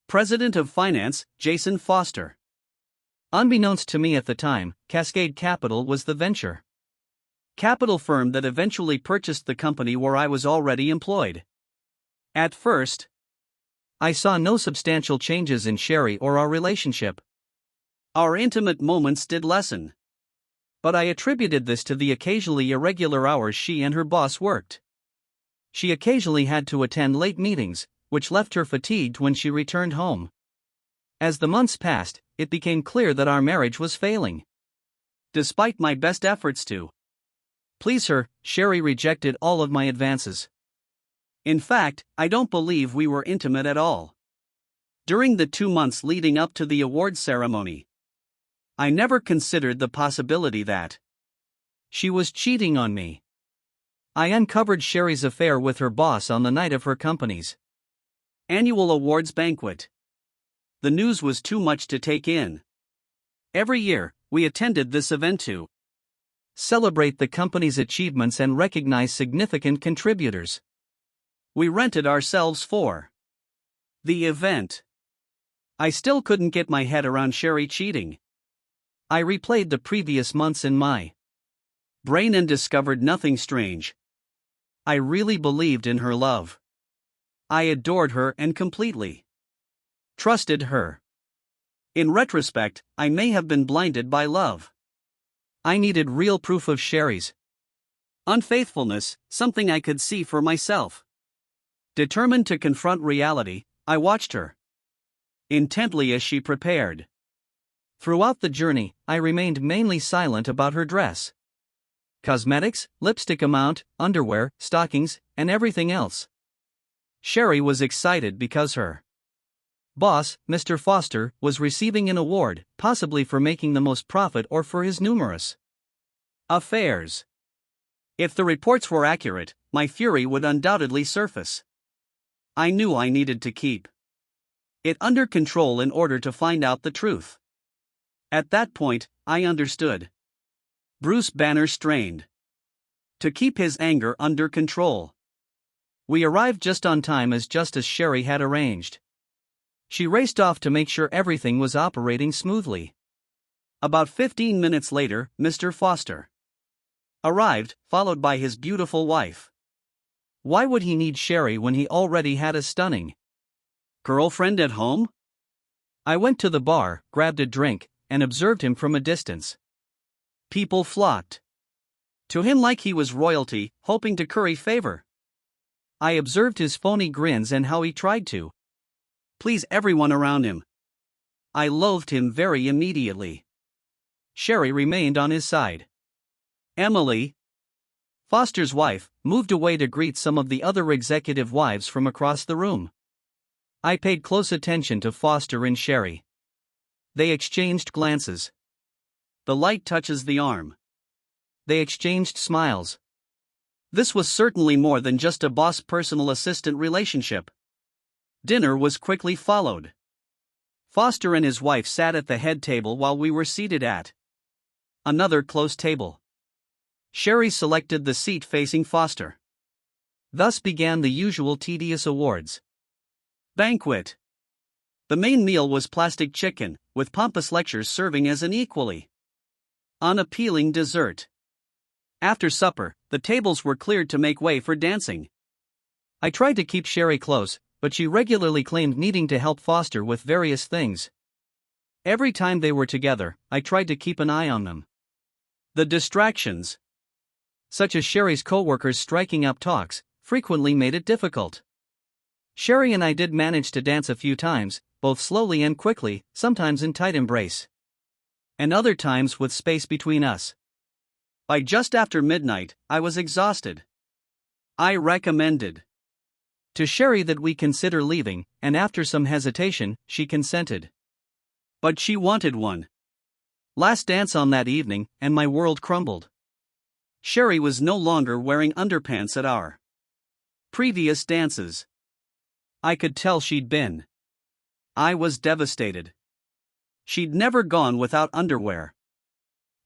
president of finance, Jason Foster. Unbeknownst to me at the time, Cascade Capital was the venture capital firm that eventually purchased the company where I was already employed. At first, I saw no substantial changes in Sherry or our relationship. Our intimate moments did lessen, but I attributed this to the occasionally irregular hours she and her boss worked. She occasionally had to attend late meetings, which left her fatigued when she returned home. As the months passed, it became clear that our marriage was failing. Despite my best efforts to please her, Sherry rejected all of my advances. In fact, I don't believe we were intimate at all. During the 2 months leading up to the awards ceremony, I never considered the possibility that she was cheating on me. I uncovered Sherry's affair with her boss on the night of her company's annual awards banquet. The news was too much to take in. Every year, we attended this event to celebrate the company's achievements and recognize significant contributors. We rented ourselves for the event. I still couldn't get my head around Sherry cheating. I replayed the previous months in my brain and discovered nothing strange. I really believed in her love. I adored her and completely trusted her. In retrospect, I may have been blinded by love. I needed real proof of Sherry's unfaithfulness, something I could see for myself. Determined to confront reality, I watched her intently as she prepared. Throughout the journey, I remained mainly silent about her dress, cosmetics, lipstick amount, underwear, stockings, and everything else. Sherry was excited because her boss, Mr. Foster, was receiving an award, possibly for making the most profit or for his numerous affairs. If the reports were accurate, my fury would undoubtedly surface. I knew I needed to keep it under control in order to find out the truth. At that point, I understood. Bruce Banner strained to keep his anger under control. We arrived just on time as Sherry had arranged. She raced off to make sure everything was operating smoothly. About 15 minutes later, Mr. Foster arrived, followed by his beautiful wife. Why would he need Sherry when he already had a stunning girlfriend at home? I went to the bar, grabbed a drink, and observed him from a distance. People flocked to him like he was royalty, hoping to curry favor. I observed his phony grins and how he tried to please everyone around him. I loathed him very immediately. Sherry remained on his side. Emily, Foster's wife, moved away to greet some of the other executive wives from across the room. I paid close attention to Foster and Sherry. They exchanged glances. The light touches the arm. They exchanged smiles. This was certainly more than just a boss-personal assistant relationship. Dinner was quickly followed. Foster and his wife sat at the head table while we were seated at another close table. Sherry selected the seat facing Foster. Thus began the usual tedious awards banquet. The main meal was plastic chicken, with pompous lectures serving as an equally unappealing dessert. After supper, the tables were cleared to make way for dancing. I tried to keep Sherry close, but she regularly claimed needing to help Foster with various things. Every time they were together, I tried to keep an eye on them. The distractions, such as Sherry's co-workers striking up talks, frequently made it difficult. Sherry and I did manage to dance a few times, both slowly and quickly, sometimes in tight embrace, and other times with space between us. By just after midnight, I was exhausted. I recommended to Sherry that we consider leaving, and after some hesitation, she consented. But she wanted one last dance on that evening, and my world crumbled. Sherry was no longer wearing underpants at our previous dances. I could tell she'd been. I was devastated. She'd never gone without underwear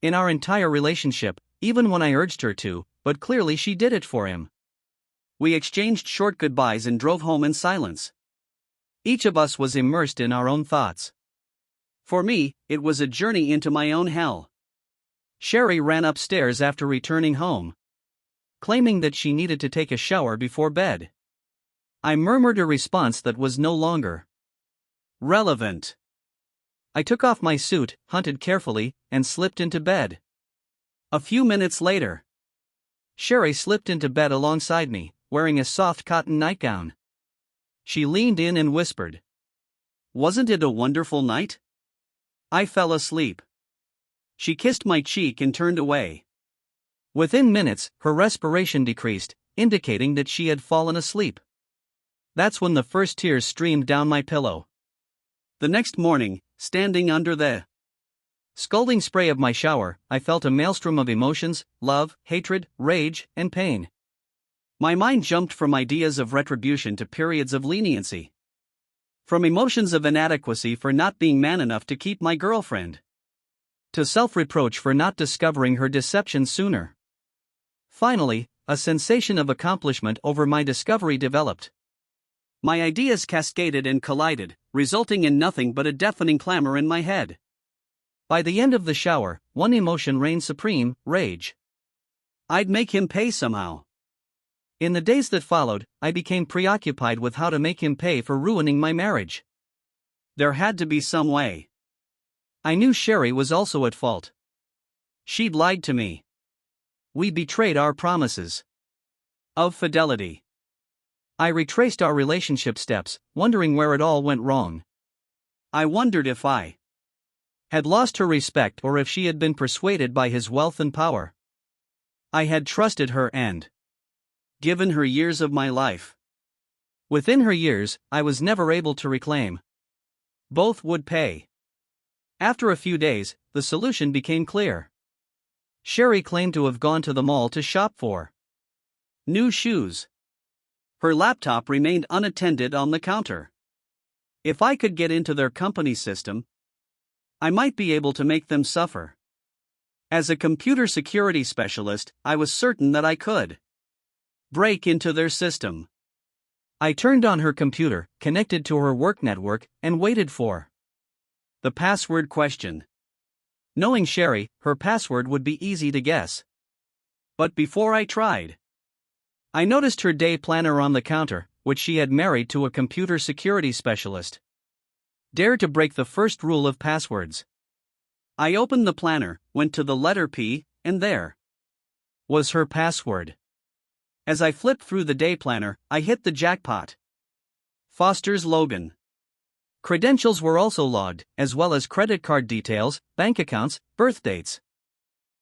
in our entire relationship, even when I urged her to, but clearly she did it for him. We exchanged short goodbyes and drove home in silence. Each of us was immersed in our own thoughts. For me, it was a journey into my own hell. Sherry ran upstairs after returning home, claiming that she needed to take a shower before bed. I murmured a response that was no longer relevant. I took off my suit, hunted carefully, and slipped into bed. A few minutes later, Sherry slipped into bed alongside me, wearing a soft cotton nightgown. She leaned in and whispered, "Wasn't it a wonderful night?" I fell asleep. She kissed my cheek and turned away. Within minutes, her respiration decreased, indicating that she had fallen asleep. That's when the first tears streamed down my pillow. The next morning, standing under the scalding spray of my shower, I felt a maelstrom of emotions: love, hatred, rage, and pain. My mind jumped from ideas of retribution to periods of leniency. From emotions of inadequacy for not being man enough to keep my girlfriend, to self-reproach for not discovering her deception sooner. Finally, a sensation of accomplishment over my discovery developed. My ideas cascaded and collided, resulting in nothing but a deafening clamor in my head. By the end of the shower, one emotion reigned supreme: rage. I'd make him pay somehow. In the days that followed, I became preoccupied with how to make him pay for ruining my marriage. There had to be some way. I knew Sherry was also at fault. She'd lied to me. We betrayed our promises of fidelity. I retraced our relationship steps, wondering where it all went wrong. I wondered if I had lost her respect or if she had been persuaded by his wealth and power. I had trusted her and given her years of my life. Within her years, I was never able to reclaim. Both would pay. After a few days, the solution became clear. Sherry claimed to have gone to the mall to shop for new shoes. Her laptop remained unattended on the counter. If I could get into their company system, I might be able to make them suffer. As a computer security specialist, I was certain that I could break into their system. I turned on her computer, connected to her work network, and waited for the password question. Knowing Sherry, her password would be easy to guess. But before I tried, I noticed her day planner on the counter, which she had married to a computer security specialist. Dare to break the first rule of passwords. I opened the planner, went to the letter P, and there was her password. As I flipped through the day planner, I hit the jackpot. Foster's Logan. Credentials were also logged, as well as credit card details, bank accounts, birth dates,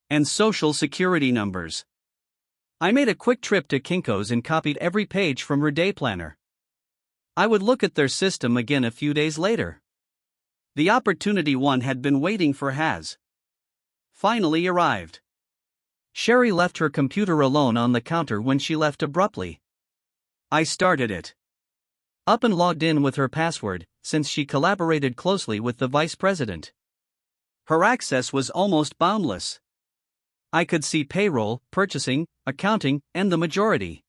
and social security numbers. I made a quick trip to Kinko's and copied every page from her day planner. I would look at their system again a few days later. The opportunity one had been waiting for has finally arrived. Sherry left her computer alone on the counter when she left abruptly. I started it up and logged in with her password, since she collaborated closely with the vice president. Her access was almost boundless. I could see payroll, purchasing, accounting, and the majority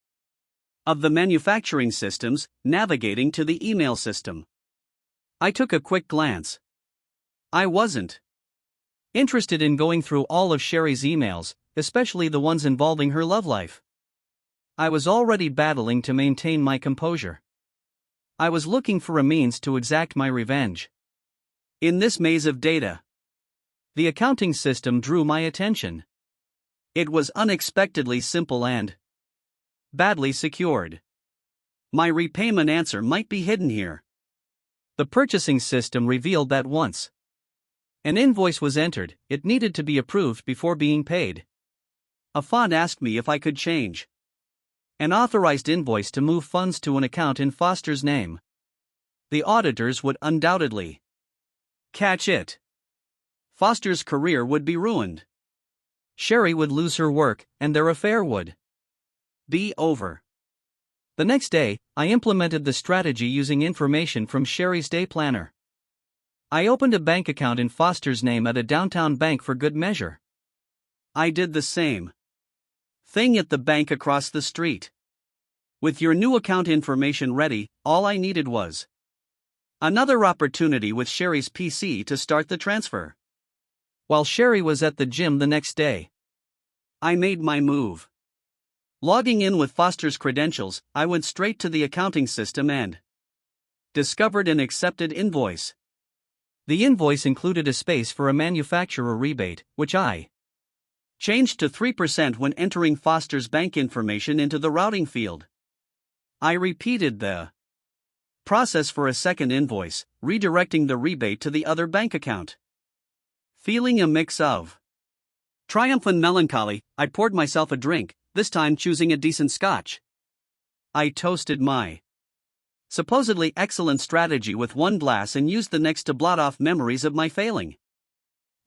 of the manufacturing systems, navigating to the email system. I took a quick glance. I wasn't interested in going through all of Sherry's emails, especially the ones involving her love life. I was already battling to maintain my composure. I was looking for a means to exact my revenge. In this maze of data, the accounting system drew my attention. It was unexpectedly simple and badly secured. My repayment answer might be hidden here. The purchasing system revealed that once an invoice was entered, it needed to be approved before being paid. A font asked me if I could change an authorized invoice to move funds to an account in Foster's name. The auditors would undoubtedly catch it. Foster's career would be ruined. Sherry would lose her work, and their affair would be over. The next day, I implemented the strategy using information from Sherry's day planner. I opened a bank account in Foster's name at a downtown bank for good measure. I did the same thing at the bank across the street. With your new account information ready, all I needed was another opportunity with Sherry's PC to start the transfer. While Sherry was at the gym the next day, I made my move. Logging in with Foster's credentials, I went straight to the accounting system and discovered an accepted invoice. The invoice included a space for a manufacturer rebate, which I changed to 3% when entering Foster's bank information into the routing field. I repeated the process for a second invoice, redirecting the rebate to the other bank account. Feeling a mix of triumph and melancholy, I poured myself a drink, this time choosing a decent scotch. I toasted my supposedly excellent strategy with one glass and used the next to blot off memories of my failing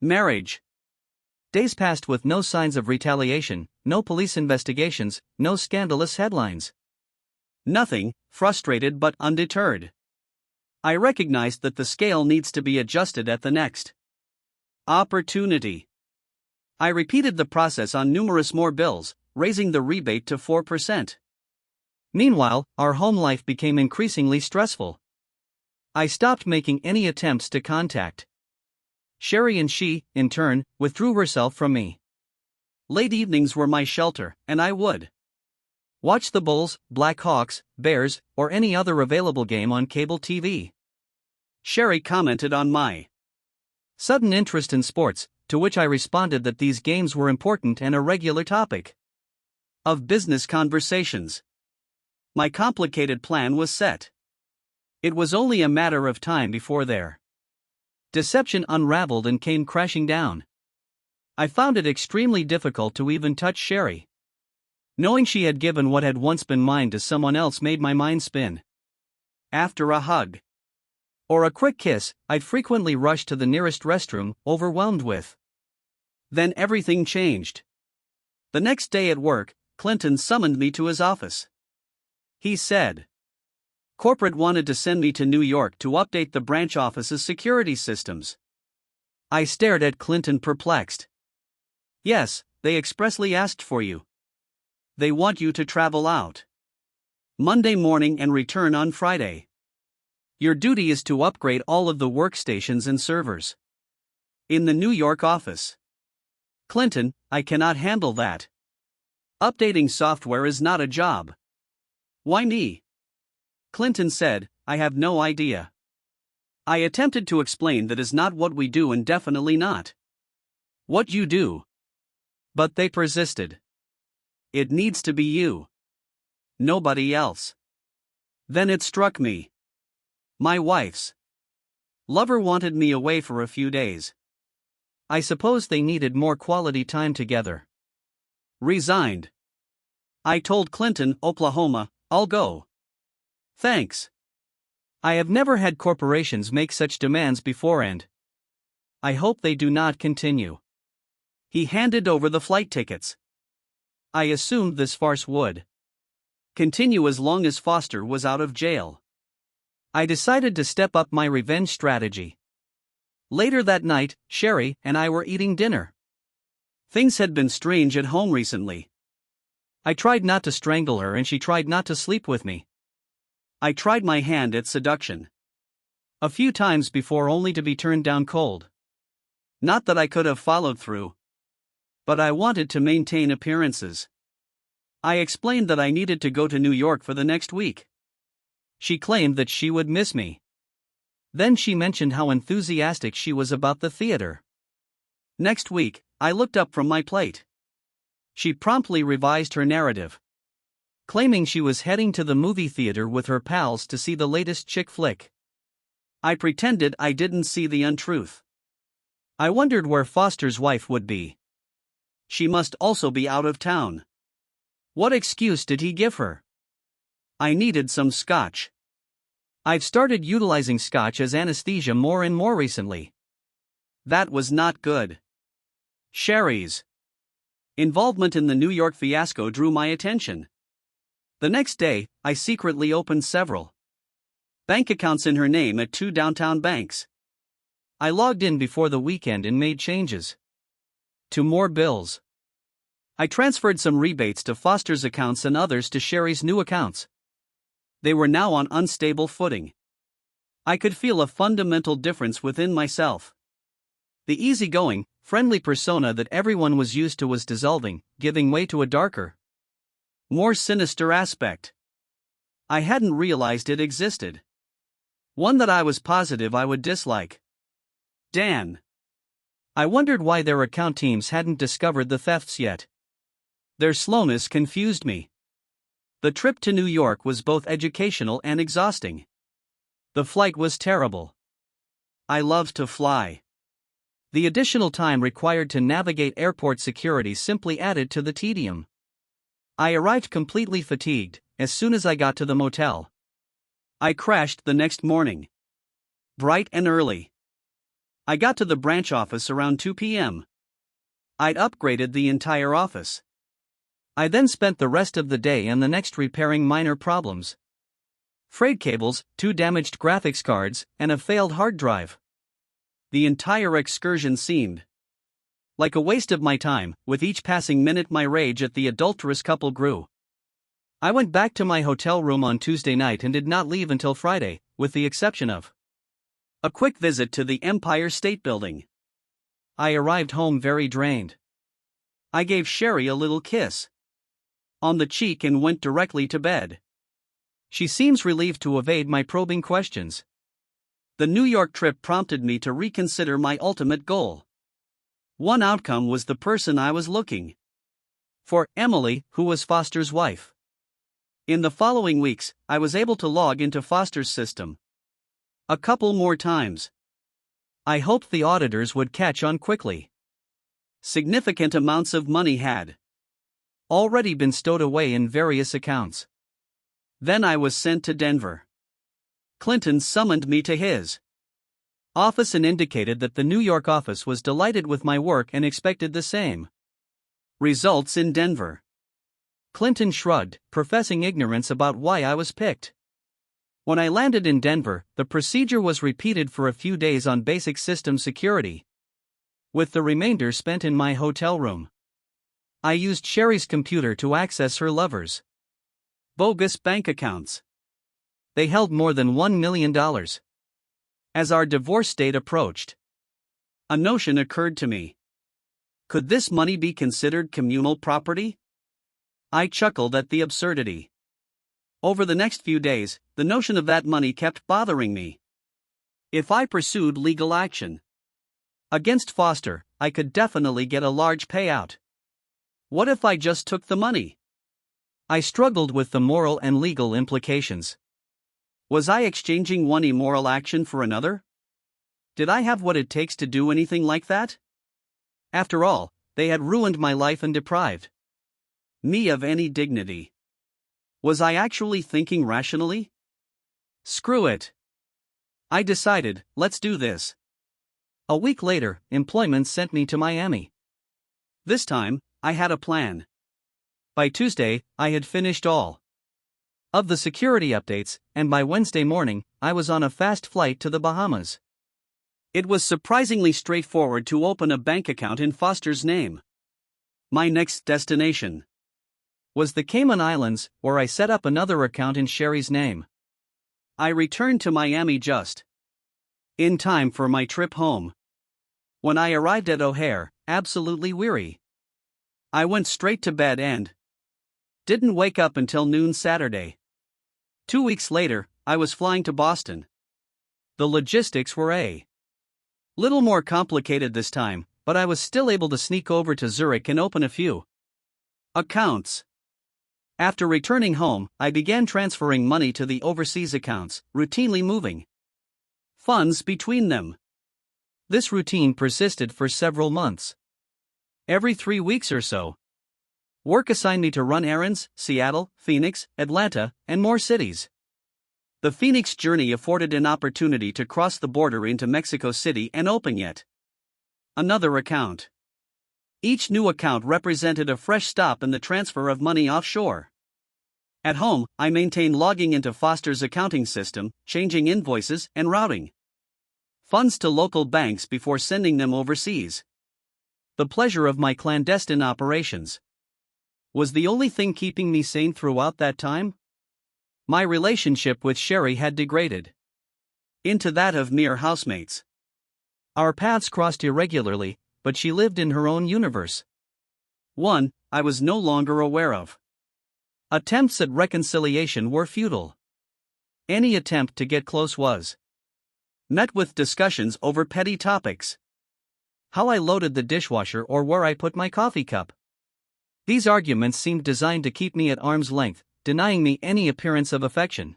marriage. Days passed with no signs of retaliation, no police investigations, no scandalous headlines. Nothing, frustrated but undeterred. I recognized that the scale needs to be adjusted at the next opportunity. I repeated the process on numerous more bills, raising the rebate to 4%. Meanwhile, our home life became increasingly stressful. I stopped making any attempts to contact Sherry, and she, in turn, withdrew herself from me. Late evenings were my shelter, and I would watch the Bulls, Blackhawks, Bears, or any other available game on cable TV. Sherry commented on my sudden interest in sports, to which I responded that these games were important and a regular topic of business conversations. My complicated plan was set. It was only a matter of time before their deception unraveled and came crashing down. I found it extremely difficult to even touch Sherry. Knowing she had given what had once been mine to someone else made my mind spin. After a hug or a quick kiss, I'd frequently rush to the nearest restroom, overwhelmed with. Then everything changed. The next day at work, Clinton summoned me to his office. He said corporate wanted to send me to New York to update the branch office's security systems. I stared at Clinton perplexed. Yes, they expressly asked for you. They want you to travel out Monday morning and return on Friday. Your duty is to upgrade all of the workstations and servers in the New York office. Clinton, I cannot handle that. Updating software is not a job. Why me? Clinton said, I have no idea. I attempted to explain that is not what we do and definitely not what you do. But they persisted. It needs to be you. Nobody else. Then it struck me. My wife's lover wanted me away for a few days. I suppose they needed more quality time together. Resigned. I told Clinton, Oklahoma, I'll go. Thanks. I have never had corporations make such demands before and I hope they do not continue. He handed over the flight tickets. I assumed this farce would continue as long as Foster was out of jail. I decided to step up my revenge strategy. Later that night, Sherry and I were eating dinner. Things had been strange at home recently. I tried not to strangle her and she tried not to sleep with me. I tried my hand at seduction a few times before only to be turned down cold. Not that I could have followed through. But I wanted to maintain appearances. I explained that I needed to go to New York for the next week. She claimed that she would miss me. Then she mentioned how enthusiastic she was about the theater. Next week, I looked up from my plate. She promptly revised her narrative, claiming she was heading to the movie theater with her pals to see the latest chick flick. I pretended I didn't see the untruth. I wondered where Foster's wife would be. She must also be out of town. What excuse did he give her? I needed some scotch. I've started utilizing scotch as anesthesia more and more recently. That was not good. Sherry's involvement in the New York fiasco drew my attention. The next day, I secretly opened several bank accounts in her name at 2 downtown banks. I logged in before the weekend and made changes to more bills. I transferred some rebates to Foster's accounts and others to Sherry's new accounts. They were now on unstable footing. I could feel a fundamental difference within myself. The easygoing, friendly persona that everyone was used to was dissolving, giving way to a darker, more sinister aspect. I hadn't realized it existed. One that I was positive I would dislike. Dan. I wondered why their account teams hadn't discovered the thefts yet. Their slowness confused me. The trip to New York was both educational and exhausting. The flight was terrible. I love to fly. The additional time required to navigate airport security simply added to the tedium. I arrived completely fatigued as soon as I got to the motel. I crashed the next morning, bright and early. I got to the branch office around 2 p.m. I'd upgraded the entire office. I then spent the rest of the day and the next repairing minor problems. Frayed cables, 2 damaged graphics cards, and a failed hard drive. The entire excursion seemed like a waste of my time. With each passing minute my rage at the adulterous couple grew. I went back to my hotel room on Tuesday night and did not leave until Friday, with the exception of a quick visit to the Empire State Building. I arrived home very drained. I gave Sherry a little kiss on the cheek and went directly to bed. She seems relieved to evade my probing questions. The New York trip prompted me to reconsider my ultimate goal. One outcome was the person I was looking for, Emily, who was Foster's wife. In the following weeks, I was able to log into Foster's system a couple more times. I hoped the auditors would catch on quickly. Significant amounts of money had already been stowed away in various accounts. Then I was sent to Denver. Clinton summoned me to his office and indicated that the New York office was delighted with my work and expected the same results in Denver. Clinton shrugged, professing ignorance about why I was picked. When I landed in Denver, the procedure was repeated for a few days on basic system security, with the remainder spent in my hotel room. I used Sherry's computer to access her lover's bogus bank accounts. They held more than $1 million. As our divorce date approached, a notion occurred to me. Could this money be considered communal property? I chuckled at the absurdity. Over the next few days, the notion of that money kept bothering me. If I pursued legal action against Foster, I could definitely get a large payout. What if I just took the money? I struggled with the moral and legal implications. Was I exchanging one immoral action for another? Did I have what it takes to do anything like that? After all, they had ruined my life and deprived me of any dignity. Was I actually thinking rationally? Screw it. I decided, let's do this. A week later, employment sent me to Miami. This time, I had a plan. By Tuesday, I had finished all of the security updates, and by Wednesday morning, I was on a fast flight to the Bahamas. It was surprisingly straightforward to open a bank account in Foster's name. My next destination was the Cayman Islands, where I set up another account in Sherry's name. I returned to Miami just in time for my trip home. When I arrived at O'Hare, absolutely weary, I went straight to bed and didn't wake up until noon Saturday. 2 weeks later, I was flying to Boston. The logistics were a little more complicated this time, but I was still able to sneak over to Zurich and open a few accounts. After returning home, I began transferring money to the overseas accounts, routinely moving funds between them. This routine persisted for several months. Every 3 weeks or so, work assigned me to run errands: Seattle, Phoenix, Atlanta, and more cities. The Phoenix journey afforded an opportunity to cross the border into Mexico City and open yet another account. Each new account represented a fresh stop in the transfer of money offshore. At home, I maintained logging into Foster's accounting system, changing invoices, and routing funds to local banks before sending them overseas. The pleasure of my clandestine operations was the only thing keeping me sane throughout that time. My relationship with Sherry had degraded into that of mere housemates. Our paths crossed irregularly, but she lived in her own universe. One I was no longer aware of. Attempts at reconciliation were futile. Any attempt to get close was met with discussions over petty topics: how I loaded the dishwasher or where I put my coffee cup. These arguments seemed designed to keep me at arm's length, denying me any appearance of affection.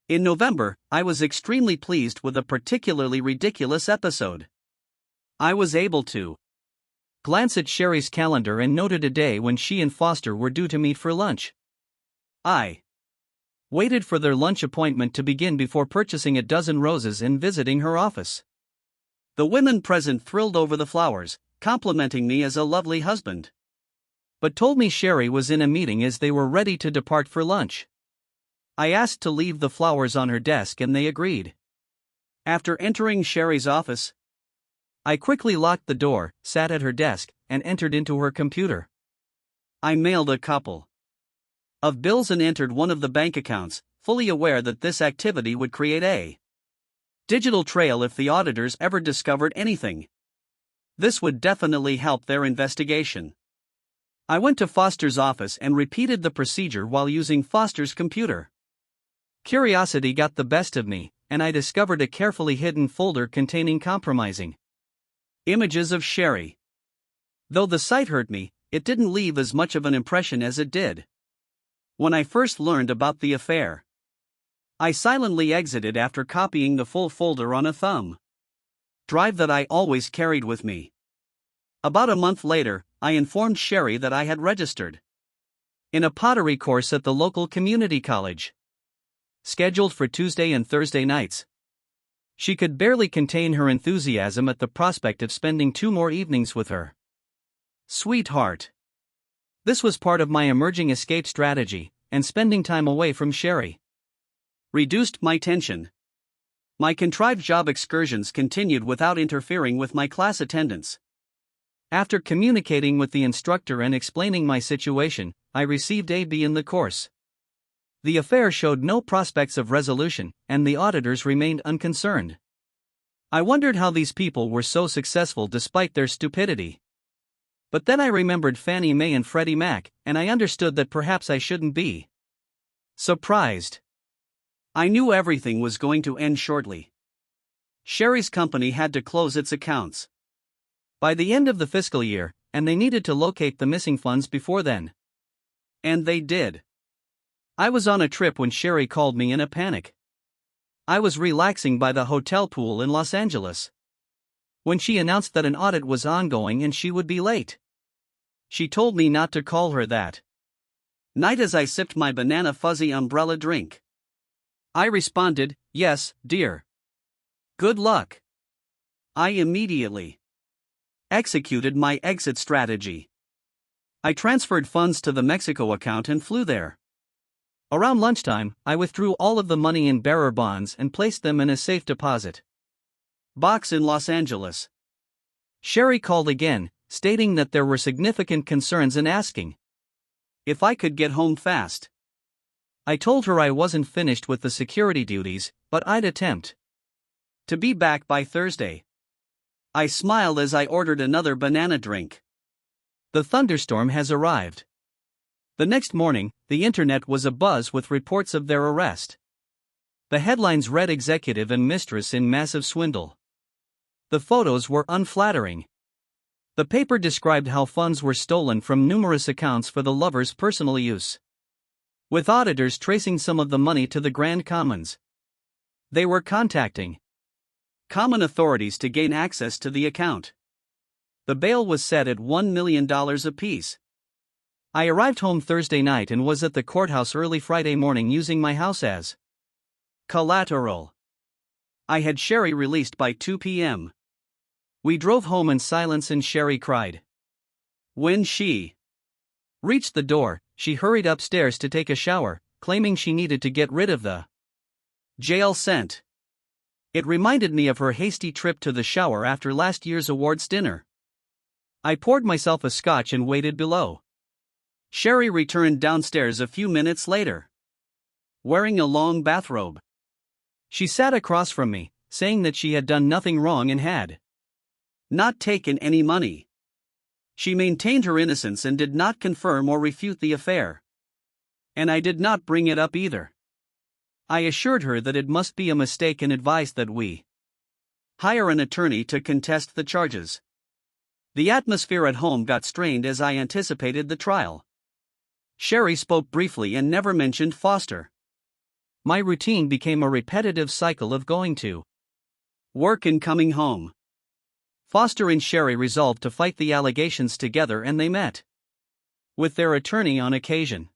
In November, I was extremely pleased with a particularly ridiculous episode. I was able to glance at Sherry's calendar and noted a day when she and Foster were due to meet for lunch. I waited for their lunch appointment to begin before purchasing a dozen roses and visiting her office. The women present thrilled over the flowers, complimenting me as a lovely husband, but told me Sherry was in a meeting as they were ready to depart for lunch. I asked to leave the flowers on her desk and they agreed. After entering Sherry's office, I quickly locked the door, sat at her desk, and entered into her computer. I mailed a couple of bills and entered one of the bank accounts, fully aware that this activity would create a digital trail if the auditors ever discovered anything. This would definitely help their investigation. I went to Foster's office and repeated the procedure while using Foster's computer. Curiosity got the best of me, and I discovered a carefully hidden folder containing compromising images of Sherry. Though the sight hurt me, it didn't leave as much of an impression as it did when I first learned about the affair. I silently exited after copying the full folder on a thumb drive that I always carried with me. About a month later, I informed Sherry that I had registered in a pottery course at the local community college, scheduled for Tuesday and Thursday nights. She could barely contain her enthusiasm at the prospect of spending 2 more evenings with her sweetheart. This was part of my emerging escape strategy, and spending time away from Sherry reduced my tension. My contrived job excursions continued without interfering with my class attendance. After communicating with the instructor and explaining my situation, I received a B in the course. The affair showed no prospects of resolution, and the auditors remained unconcerned. I wondered how these people were so successful despite their stupidity. But then I remembered Fannie Mae and Freddie Mac, and I understood that perhaps I shouldn't be surprised. I knew everything was going to end shortly. Sherry's company had to close its accounts by the end of the fiscal year, and they needed to locate the missing funds before then. And they did. I was on a trip when Sherry called me in a panic. I was relaxing by the hotel pool in Los Angeles when she announced that an audit was ongoing and she would be late. She told me not to call her that night as I sipped my banana fuzzy umbrella drink. I responded, "Yes, dear. Good luck." I immediately executed my exit strategy. I transferred funds to the Mexico account and flew there. Around lunchtime, I withdrew all of the money in bearer bonds and placed them in a safe deposit box in Los Angeles. Sherry called again, stating that there were significant concerns and asking if I could get home fast. I told her I wasn't finished with the security duties, but I'd attempt to be back by Thursday. I smiled as I ordered another banana drink. The thunderstorm has arrived. The next morning, the internet was abuzz with reports of their arrest. The headlines read Executive and Mistress in Massive Swindle. The photos were unflattering. The paper described how funds were stolen from numerous accounts for the lovers' personal use, with auditors tracing some of the money to the Grand Commons. They were contacting common authorities to gain access to the account. The bail was set at $1 million apiece. I arrived home Thursday night and was at the courthouse early Friday morning using my house as collateral. I had Sherry released by 2 p.m. We drove home in silence and Sherry cried. When she reached the door, she hurried upstairs to take a shower, claiming she needed to get rid of the jail scent. It reminded me of her hasty trip to the shower after last year's awards dinner. I poured myself a scotch and waited below. Sherry returned downstairs a few minutes later, wearing a long bathrobe. She sat across from me, saying that she had done nothing wrong and had not taken any money. She maintained her innocence and did not confirm or refute the affair. And I did not bring it up either. I assured her that it must be a mistake and advised that we hire an attorney to contest the charges. The atmosphere at home got strained as I anticipated the trial. Sherry spoke briefly and never mentioned Foster. My routine became a repetitive cycle of going to work and coming home. Foster and Sherry resolved to fight the allegations together and they met with their attorney on occasion.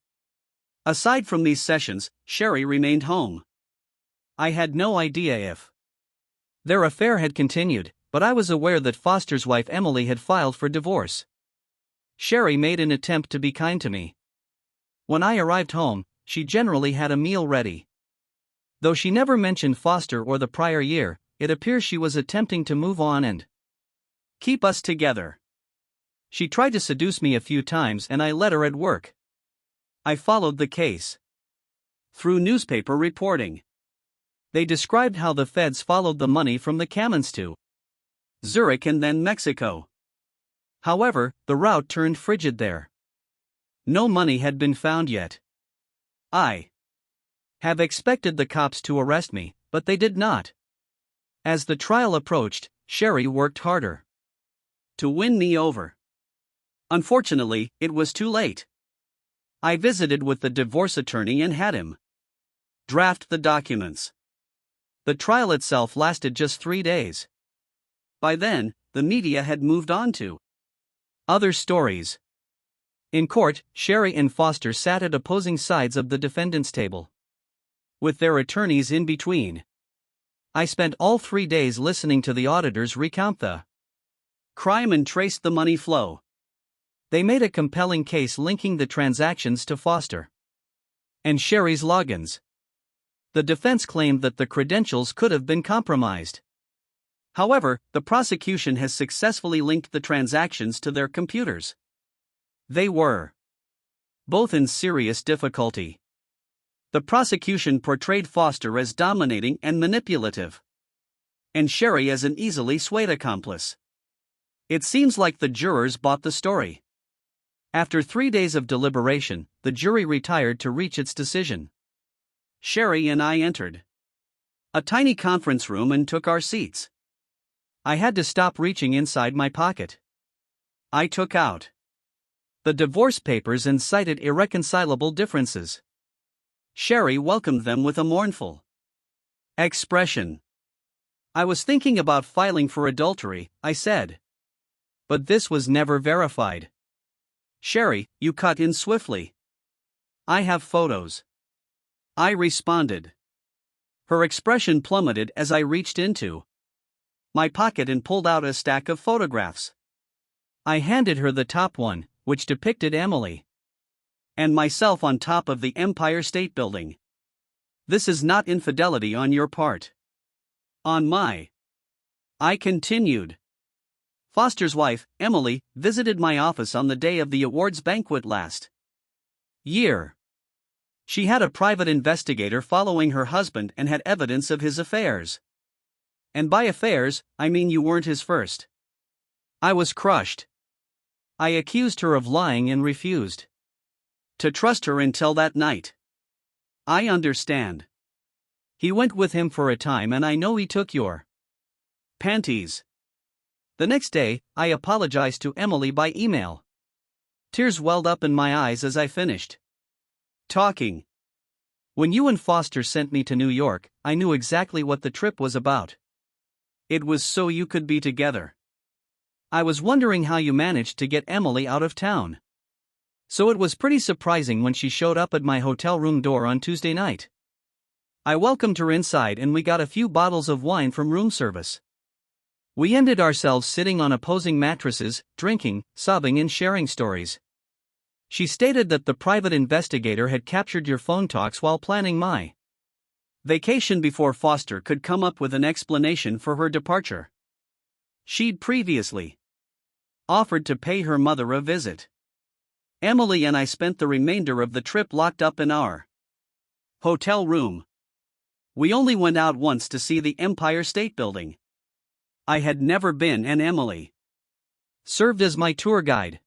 Aside from these sessions, Sherry remained home. I had no idea if their affair had continued, but I was aware that Foster's wife Emily had filed for divorce. Sherry made an attempt to be kind to me. When I arrived home, she generally had a meal ready. Though she never mentioned Foster or the prior year, it appears she was attempting to move on and keep us together. She tried to seduce me a few times and I let her at work. I followed the case through newspaper reporting. They described how the feds followed the money from the Commons to Zurich and then Mexico. However, the route turned frigid there. No money had been found yet. I have expected the cops to arrest me, but they did not. As the trial approached, Sherry worked harder to win me over. Unfortunately, it was too late. I visited with the divorce attorney and had him draft the documents. The trial itself lasted just 3 days. By then, the media had moved on to other stories. In court, Sherry and Foster sat at opposing sides of the defendant's table, with their attorneys in between. I spent all 3 days listening to the auditors recount the crime and traced the money flow. They made a compelling case linking the transactions to Foster and Sherry's logins. The defense claimed that the credentials could have been compromised. However, the prosecution has successfully linked the transactions to their computers. They were both in serious difficulty. The prosecution portrayed Foster as dominating and manipulative, and Sherry as an easily swayed accomplice. It seems like the jurors bought the story. After 3 days of deliberation, the jury retired to reach its decision. Sherry and I entered a tiny conference room and took our seats. I had to stop reaching inside my pocket. I took out the divorce papers and cited irreconcilable differences. Sherry welcomed them with a mournful expression. I was thinking about filing for adultery, I said. But this was never verified. Sherry, you cut in swiftly. I have photos, I responded. Her expression plummeted as I reached into my pocket and pulled out a stack of photographs. I handed her the top one, which depicted Emily and myself on top of the Empire State Building. This is not infidelity on your part. On my. I continued. Foster's wife, Emily, visited my office on the day of the awards banquet last year. She had a private investigator following her husband and had evidence of his affairs. And by affairs, I mean you weren't his first. I was crushed. I accused her of lying and refused to trust her until that night. I understand. He went with him for a time and I know he took your panties. The next day, I apologized to Emily by email. Tears welled up in my eyes as I finished talking. When you and Foster sent me to New York, I knew exactly what the trip was about. It was so you could be together. I was wondering how you managed to get Emily out of town. So it was pretty surprising when she showed up at my hotel room door on Tuesday night. I welcomed her inside and we got a few bottles of wine from room service. We ended ourselves sitting on opposing mattresses, drinking, sobbing and sharing stories. She stated that the private investigator had captured your phone talks while planning my vacation before Foster could come up with an explanation for her departure. She'd previously offered to pay her mother a visit. Emily and I spent the remainder of the trip locked up in our hotel room. We only went out once to see the Empire State Building. I had never been and Emily served as my tour guide.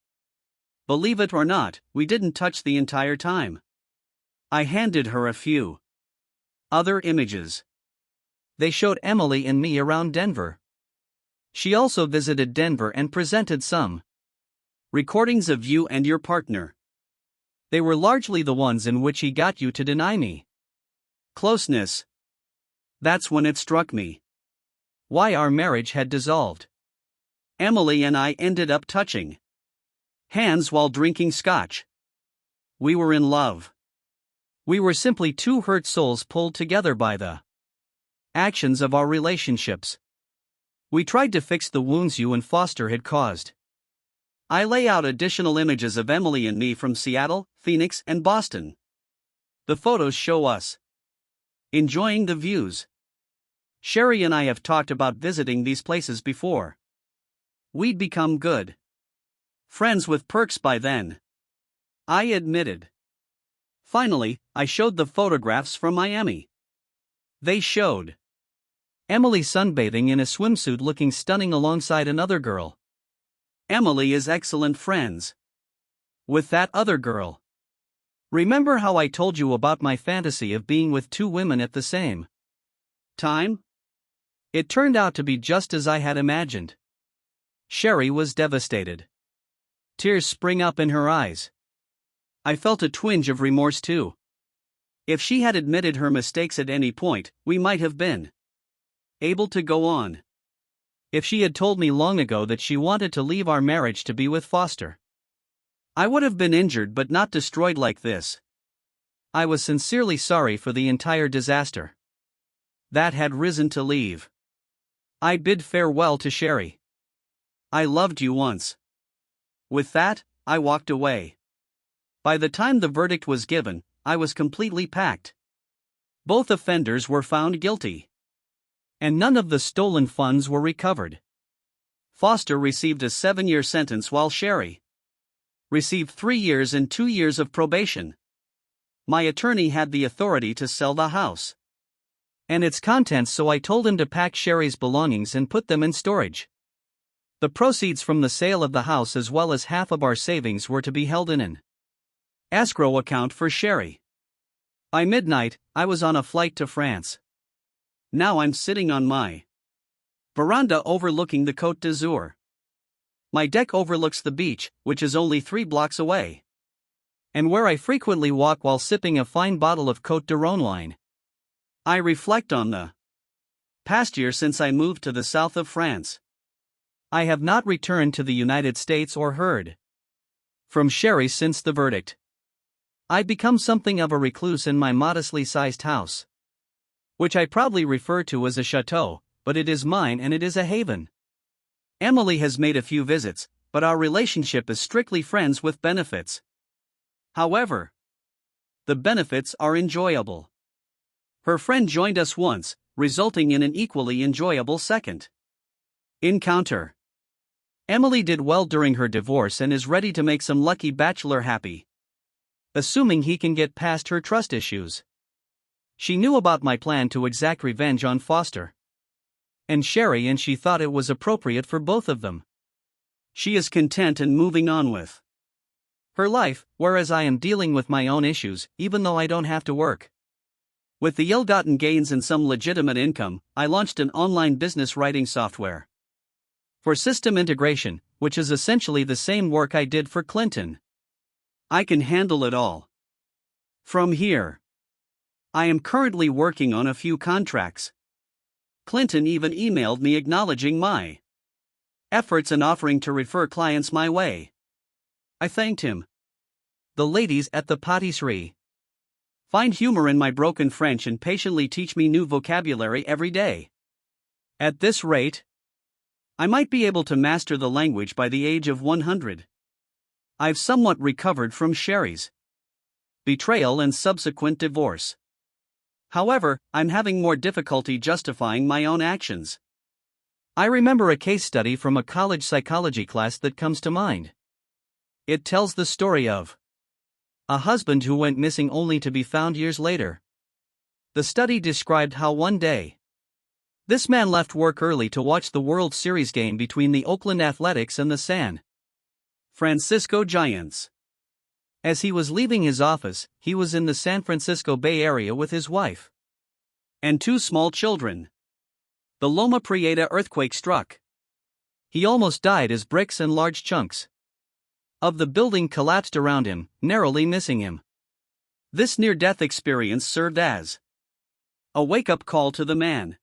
Believe it or not, we didn't touch the entire time. I handed her a few other images. They showed Emily and me around Denver. She also visited Denver and presented some recordings of you and your partner. They were largely the ones in which he got you to deny me closeness. That's when it struck me why our marriage had dissolved. Emily and I ended up touching hands while drinking scotch. We were in love. We were simply two hurt souls pulled together by the actions of our relationships. We tried to fix the wounds you and Foster had caused. I lay out additional images of Emily and me from Seattle, Phoenix, and Boston. The photos show us enjoying the views. Sherry and I have talked about visiting these places before. We'd become good friends with Perks by then, I admitted. Finally, I showed the photographs from Miami. They showed Emily sunbathing in a swimsuit looking stunning alongside another girl. Emily is excellent friends with that other girl. Remember how I told you about my fantasy of being with two women at the same time? It turned out to be just as I had imagined. Sherry was devastated. Tears spring up in her eyes. I felt a twinge of remorse too. If she had admitted her mistakes at any point, we might have been able to go on. If she had told me long ago that she wanted to leave our marriage to be with Foster, I would have been injured but not destroyed like this. I was sincerely sorry for the entire disaster that had risen to leave. I bid farewell to Sherry. I loved you once. With that, I walked away. By the time the verdict was given, I was completely packed. Both offenders were found guilty. And none of the stolen funds were recovered. Foster received a 7-year sentence while Sherry received 3 years and 2 years of probation. My attorney had the authority to sell the house and its contents, so I told him to pack Sherry's belongings and put them in storage. The proceeds from the sale of the house as well as half of our savings were to be held in an escrow account for Sherry. By midnight, I was on a flight to France. Now I'm sitting on my veranda overlooking the Côte d'Azur. My deck overlooks the beach, which is only 3 blocks away, and where I frequently walk while sipping a fine bottle of Côte de Rhône wine. I reflect on the past year since I moved to the south of France. I have not returned to the United States or heard from Sherry since the verdict. I've become something of a recluse in my modestly sized house, which I proudly refer to as a chateau, but it is mine and it is a haven. Emily has made a few visits, but our relationship is strictly friends with benefits. However, the benefits are enjoyable. Her friend joined us once, resulting in an equally enjoyable second encounter. Emily did well during her divorce and is ready to make some lucky bachelor happy, assuming he can get past her trust issues. She knew about my plan to exact revenge on Foster and Sherry, and she thought it was appropriate for both of them. She is content and moving on with her life, whereas I am dealing with my own issues, even though I don't have to work. With the ill-gotten gains and some legitimate income, I launched an online business writing software for system integration, which is essentially the same work I did for Clinton. I can handle it all from here. I am currently working on a few contracts. Clinton even emailed me acknowledging my efforts and offering to refer clients my way. I thanked him. The ladies at the patisserie find humor in my broken French and patiently teach me new vocabulary every day. At this rate, I might be able to master the language by the age of 100. I've somewhat recovered from Sherry's betrayal and subsequent divorce. However, I'm having more difficulty justifying my own actions. I remember a case study from a college psychology class that comes to mind. It tells the story of a husband who went missing only to be found years later. The study described how one day, this man left work early to watch the World Series game between the Oakland Athletics and the San Francisco Giants. As he was leaving his office, he was in the San Francisco Bay Area with his wife and two small children. The Loma Prieta earthquake struck. He almost died as bricks and large chunks of the building collapsed around him, narrowly missing him. This near-death experience served as a wake-up call to the man.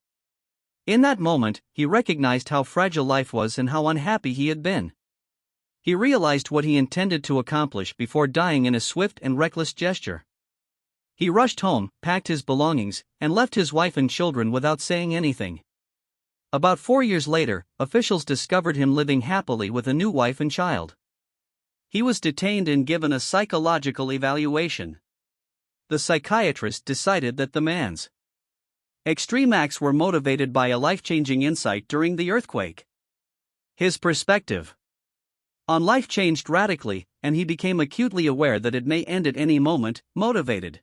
In that moment, he recognized how fragile life was and how unhappy he had been. He realized what he intended to accomplish before dying in a swift and reckless gesture. He rushed home, packed his belongings, and left his wife and children without saying anything. About 4 years later, officials discovered him living happily with a new wife and child. He was detained and given a psychological evaluation. The psychiatrist decided that the man's extreme acts were motivated by a life-changing insight during the earthquake. His perspective on life changed radically, and he became acutely aware that it may end at any moment, motivated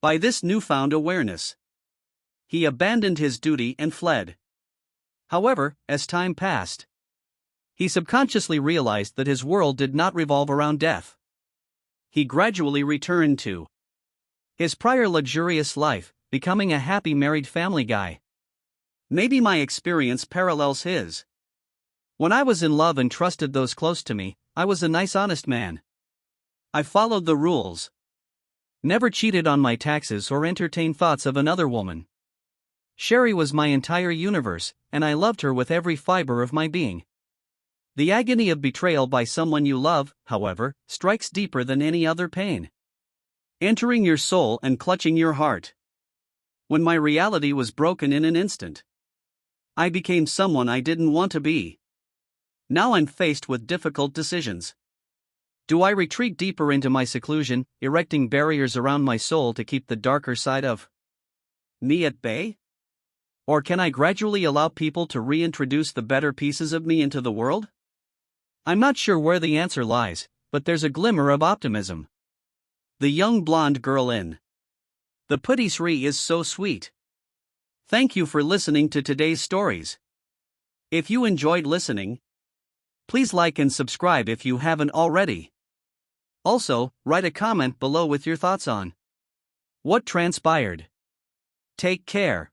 by this newfound awareness. He abandoned his duty and fled. However, as time passed, he subconsciously realized that his world did not revolve around death. He gradually returned to his prior luxurious life, becoming a happy married family guy. Maybe my experience parallels his. When I was in love and trusted those close to me, I was a nice, honest man. I followed the rules. Never cheated on my taxes or entertained thoughts of another woman. Sherry was my entire universe, and I loved her with every fiber of my being. The agony of betrayal by someone you love, however, strikes deeper than any other pain, entering your soul and clutching your heart. When my reality was broken in an instant, I became someone I didn't want to be. Now I'm faced with difficult decisions. Do I retreat deeper into my seclusion, erecting barriers around my soul to keep the darker side of me at bay? Or can I gradually allow people to reintroduce the better pieces of me into the world? I'm not sure where the answer lies, but there's a glimmer of optimism. The young blonde girl in the patisserie is so sweet. Thank you for listening to today's stories. If you enjoyed listening, please like and subscribe if you haven't already. Also, write a comment below with your thoughts on what transpired. Take care.